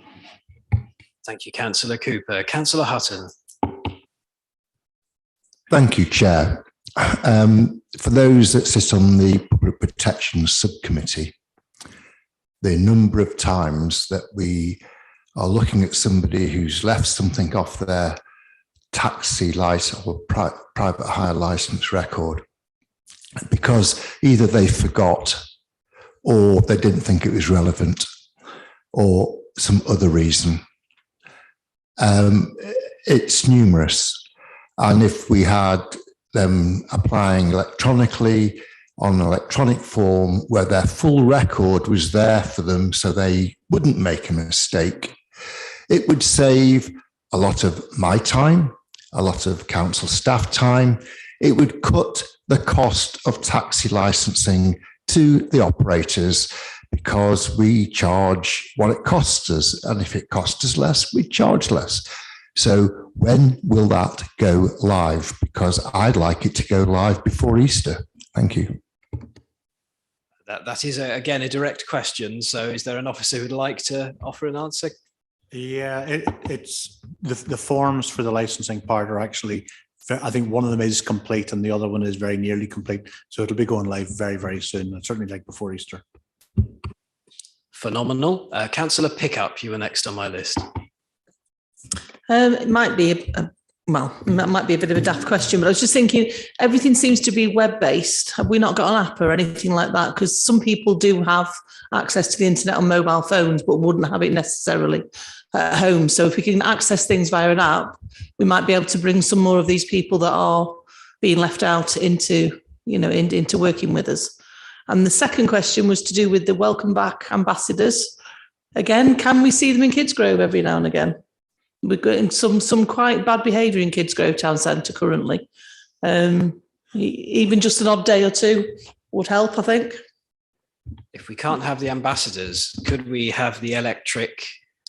Thank you, Councillor Cooper. Councillor Hutton. Thank you, Chair. For those that sit on the Public Protection Subcommittee, the number of times that we are looking at somebody who's left something off their taxi license or private hire license record because either they forgot or they didn't think it was relevant or some other reason. It's numerous. And if we had them applying electronically on an electronic form where their full record was there for them so they wouldn't make a mistake, it would save a lot of my time, a lot of council staff time. It would cut the cost of taxi licensing to the operators because we charge what it costs us. And if it costs us less, we charge less. So when will that go live? Because I'd like it to go live before Easter. Thank you. That is, again, a direct question. So is there an officer who'd like to offer an answer? Yeah, it's the forms for the licensing part are actually, I think one of them is complete and the other one is very nearly complete. So it'll be going live very, very soon. And certainly like before Easter. Phenomenal. Councillor Pickup, you were next on my list. It might be that might be a bit of a daft question, but I was just thinking, everything seems to be web-based. Have we not got an app or anything like that? Because some people do have access to the internet on mobile phones, but wouldn't have it necessarily at home. So if we can access things via an app, we might be able to bring some more of these people that are being left out into working with us. And the second question was to do with the welcome back ambassadors. Again, can we see them in Kidsgrove every now and again? We're getting some quite bad behaviour in Kidsgrove Town Centre currently. Even just an odd day or two would help, I think. If we can't have the ambassadors, could we have the electric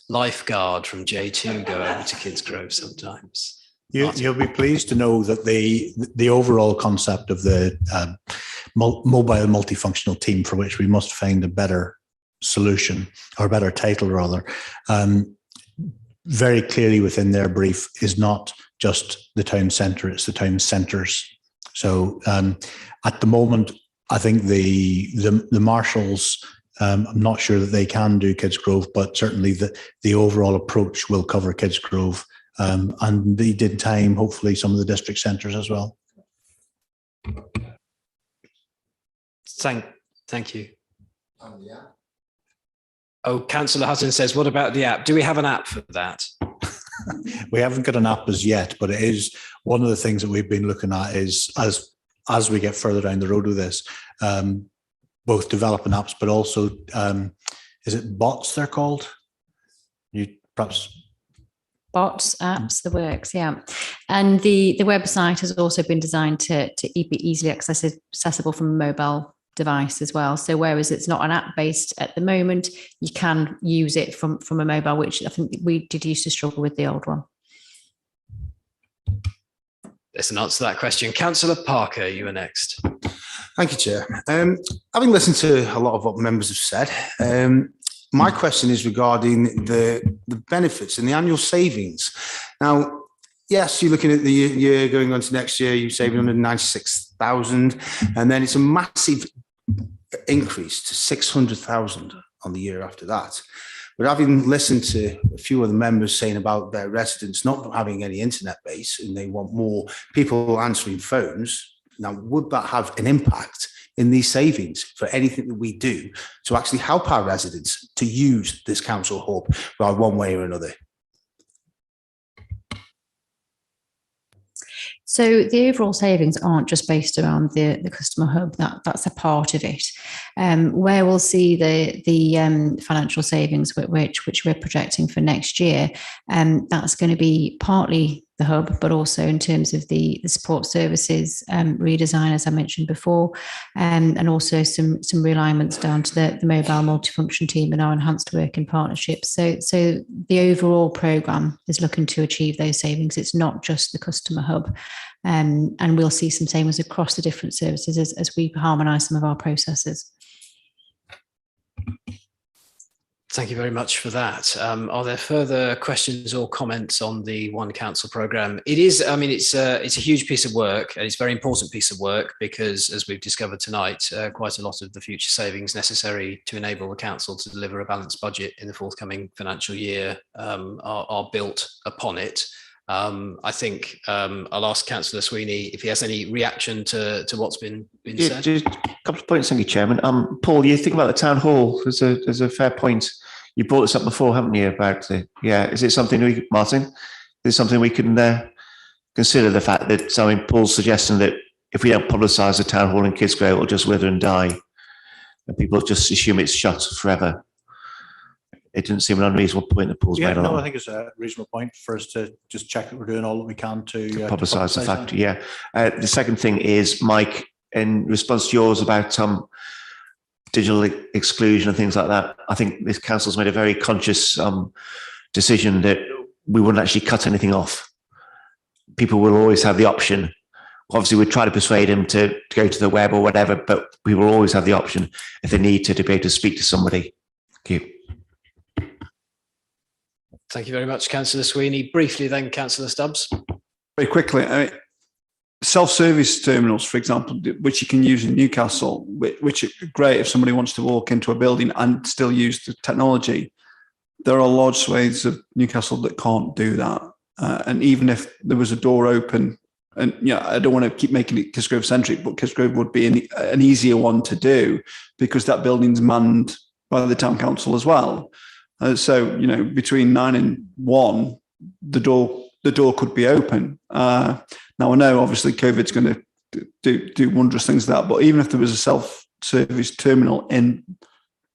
lifeguard from J2 go over to Kidsgrove sometimes? You'll be pleased to know that the overall concept of the mobile multifunctional team, for which we must find a better solution or a better title rather, very clearly within their brief is not just the town centre, it's the town centres. So at the moment, I think the marshals, I'm not sure that they can do Kidsgrove, but certainly the overall approach will cover Kidsgrove and indeed in time, hopefully some of the district centres as well. Thank you. Oh, Councillor Hutton says, what about the app? Do we have an app for that? We haven't got an app as yet, but it is one of the things that we've been looking at is as we get further down the road with this, both developing apps, but also, is it bots they're called? You perhaps... Bots, apps, the works, yeah. And the website has also been designed to be easily accessible from a mobile device as well. So whereas it's not an app based at the moment, you can use it from a mobile, which I think we did used to struggle with the old one. There's an answer to that question. Councillor Parker, you are next. Thank you, Chair. Having listened to a lot of what members have said, my question is regarding the benefits and the annual savings. Now, yes, you're looking at the year going on to next year, you're saving 196,000, and then it's a massive increase to 600,000 on the year after that. But having listened to a few of the members saying about their residents not having any internet base and they want more people answering phones, now would that have an impact in these savings for anything that we do to actually help our residents to use this council hub by one way or another? So the overall savings aren't just based around the customer hub. That's a part of it. Where we'll see the financial savings which we're projecting for next year, that's going to be partly the hub, but also in terms of the support services redesign, as I mentioned before, and also some realignments down to the mobile multifunction team and our enhanced working partnerships. So the overall programme is looking to achieve those savings. It's not just the customer hub, and we'll see some savings across the different services as we harmonise some of our processes. Thank you very much for that. Are there further questions or comments on the One Council programme? It is, I mean, it's a huge piece of work, and it's a very important piece of work because, as we've discovered tonight, quite a lot of the future savings necessary to enable the council to deliver a balanced budget in the forthcoming financial year are built upon it. I think I'll ask Councillor Sweeney if he has any reaction to what's been said. Just a couple of points, thank you, Chairman. Paul, you think about the town hall. There's a fair point. You brought this up before, haven't you? About is it something Martin? Is it something we can consider? The fact that Paul's suggesting that if we don't publicise the town hall in Kidsgrove, it'll just wither and die, and people just assume it's shut forever. It didn't seem an unreasonable point that Paul's made on. No, I think it's a reasonable point for us to just check that we're doing all that we can to publicise the fact. That. Yeah. The second thing is, Mike, in response to yours about digital exclusion and things like that, I think this council's made a very conscious decision that we wouldn't actually cut anything off. People will always have the option. Obviously, we'd try to persuade them to go to the web or whatever, but we will always have the option if they need to be able to speak to somebody. Thank you. Thank you very much, Councillor Sweeney. Briefly then, Councillor Stubbs. Very quickly, I mean, self-service terminals, for example, which you can use in Newcastle, which are great if somebody wants to walk into a building and still use the technology. There are large swathes of Newcastle that can't do that. And even if there was a door open, and I don't want to keep making it Kidsgrove centric, but Kidsgrove would be an easier one to do because that building's manned by the town council as well. So, between 9 and 1, the door could be open. Now, I know obviously COVID's going to do wondrous things to that, but even if there was a self-service terminal in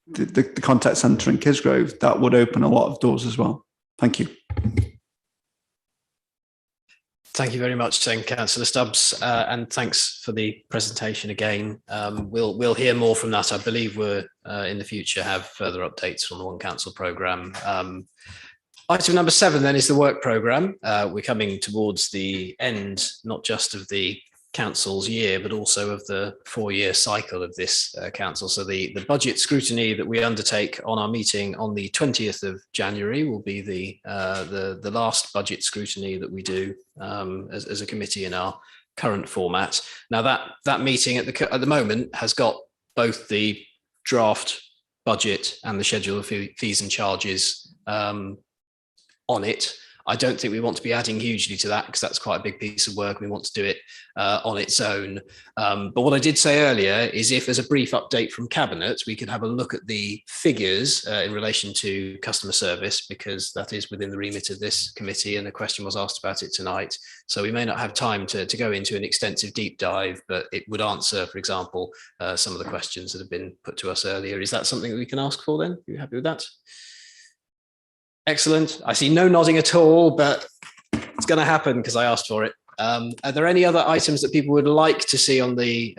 the contact centre in Kidsgrove, that would open a lot of doors as well. Thank you. Thank you very much, then, Councillor Stubbs, and thanks for the presentation again. We'll hear more from that. I believe we'll in the future have further updates on the One Council programme. Item number 7 then is the work programme. We're coming towards the end, not just of the council's year, but also of the 4-year cycle of this council. So the budget scrutiny that we undertake on our meeting on the 20th of January will be the last budget scrutiny that we do as a committee in our current format. Now that meeting at the moment has got both the draft budget and the schedule of fees and charges on it. I don't think we want to be adding hugely to that because that's quite a big piece of work. We want to do it on its own. But what I did say earlier is if as a brief update from Cabinet, we could have a look at the figures in relation to customer service, because that is within the remit of this committee and a question was asked about it tonight. So we may not have time to go into an extensive deep dive, but it would answer, for example, some of the questions that have been put to us earlier. Is that something that we can ask for then? Are you happy with that? Excellent. I see no nodding at all, but it's going to happen because I asked for it. Are there any other items that people would like to see on the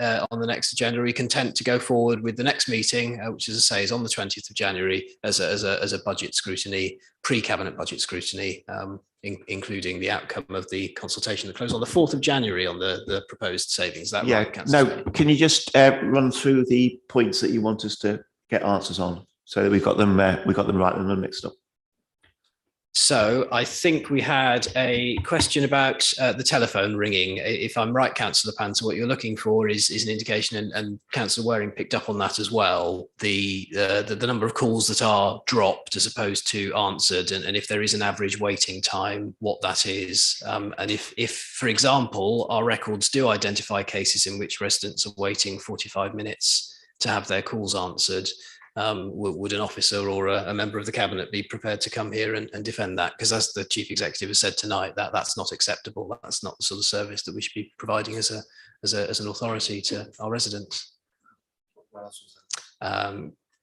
next agenda? Are we content to go forward with the next meeting, which, as I say, is on the 20th of January as a budget scrutiny, pre-cabinet budget scrutiny, including the outcome of the consultation that closed on the 4th of January on the proposed savings? Is that right, no. Can you just run through the points that you want us to get answers on, so that we've got them right and not mixed up? So I think we had a question about the telephone ringing. If I'm right, Councillor Panter, what you're looking for is an indication, and Councillor Waring picked up on that as well, the number of calls that are dropped as opposed to answered, and if there is an average waiting time, what that is. And if, for example, our records do identify cases in which residents are waiting 45 minutes to have their calls answered, would an officer or a member of the cabinet be prepared to come here and defend that? Because as the chief executive has said tonight, that's not acceptable. That's not the sort of service that we should be providing as an authority to our residents.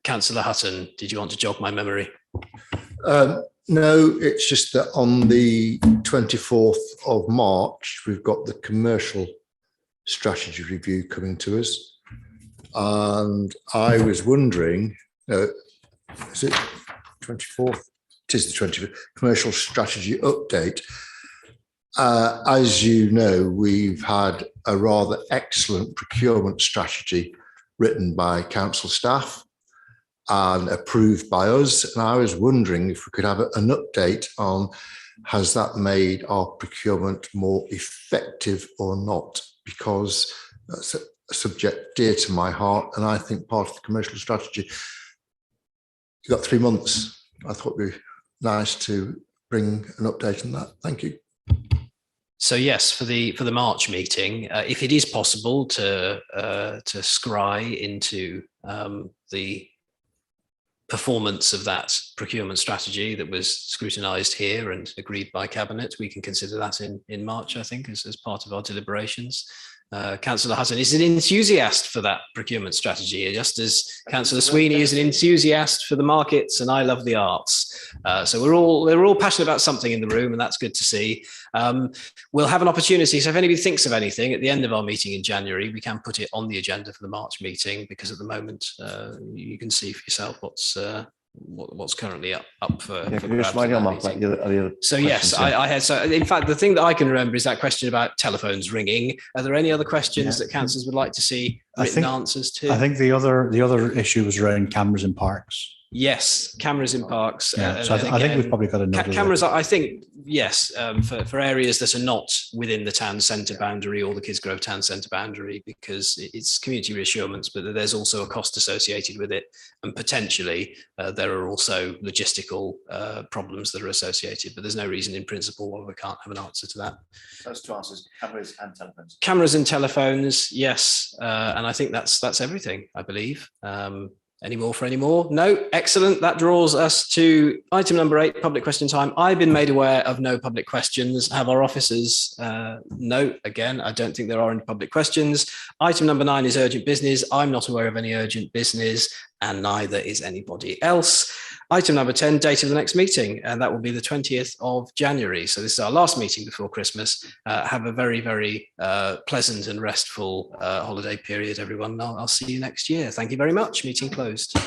Councillor Hutton, did you want to jog my memory? No, it's just that on the 24th of March, we've got the commercial strategy review coming to us. And I was wondering, is it 24th? It is the 24th, commercial strategy update. As you know, we've had a rather excellent procurement strategy written by council staff and approved by us. And I was wondering if we could have an update on, has that made our procurement more effective or not? Because that's a subject dear to my heart, and I think part of the commercial strategy. You've got 3 months. I thought it'd be nice to bring an update on that. Thank you. So yes, for the March meeting, if it is possible to scry into the performance of that procurement strategy that was scrutinised here and agreed by cabinet, we can consider that in March, I think, as part of our deliberations. Councillor Hutton is an enthusiast for that procurement strategy, just as Councillor Sweeney is an enthusiast for the markets, and I love the arts. So they're all passionate about something in the room, and that's good to see. We'll have an opportunity. So if anybody thinks of anything at the end of our meeting in January, we can put it on the agenda for the March meeting, because at the moment you can see for yourself what's currently up for. Yeah, can you just remind me on the other so yes, I had. So in fact, the thing that I can remember is that question about telephones ringing. Are there any other questions that councillors would like to see written answers to? I think the other issue was around cameras in parks. Yes, cameras in parks. Yeah, so I think we've probably got a cameras. I think yes, for areas that are not within the town centre boundary or the Kidsgrove town centre boundary, because it's community reassurance, but there's also a cost associated with it, and potentially there are also logistical problems that are associated. But there's no reason in principle why we can't have an answer to that. Those two answers: cameras and telephones. Cameras and telephones, yes, and I think that's everything, I believe. Any more for any more? No, excellent. That draws us to item number 8, public question time. I've been made aware of no public questions. Have our officers? No, again, I don't think there are any public questions. Item number 9 is urgent business. I'm not aware of any urgent business, and neither is anybody else. Item number 10, date of the next meeting, and that will be the 20th of January. So this is our last meeting before Christmas. Have a very, very pleasant and restful holiday period, everyone. I'll see you next year. Thank you very much. Meeting closed.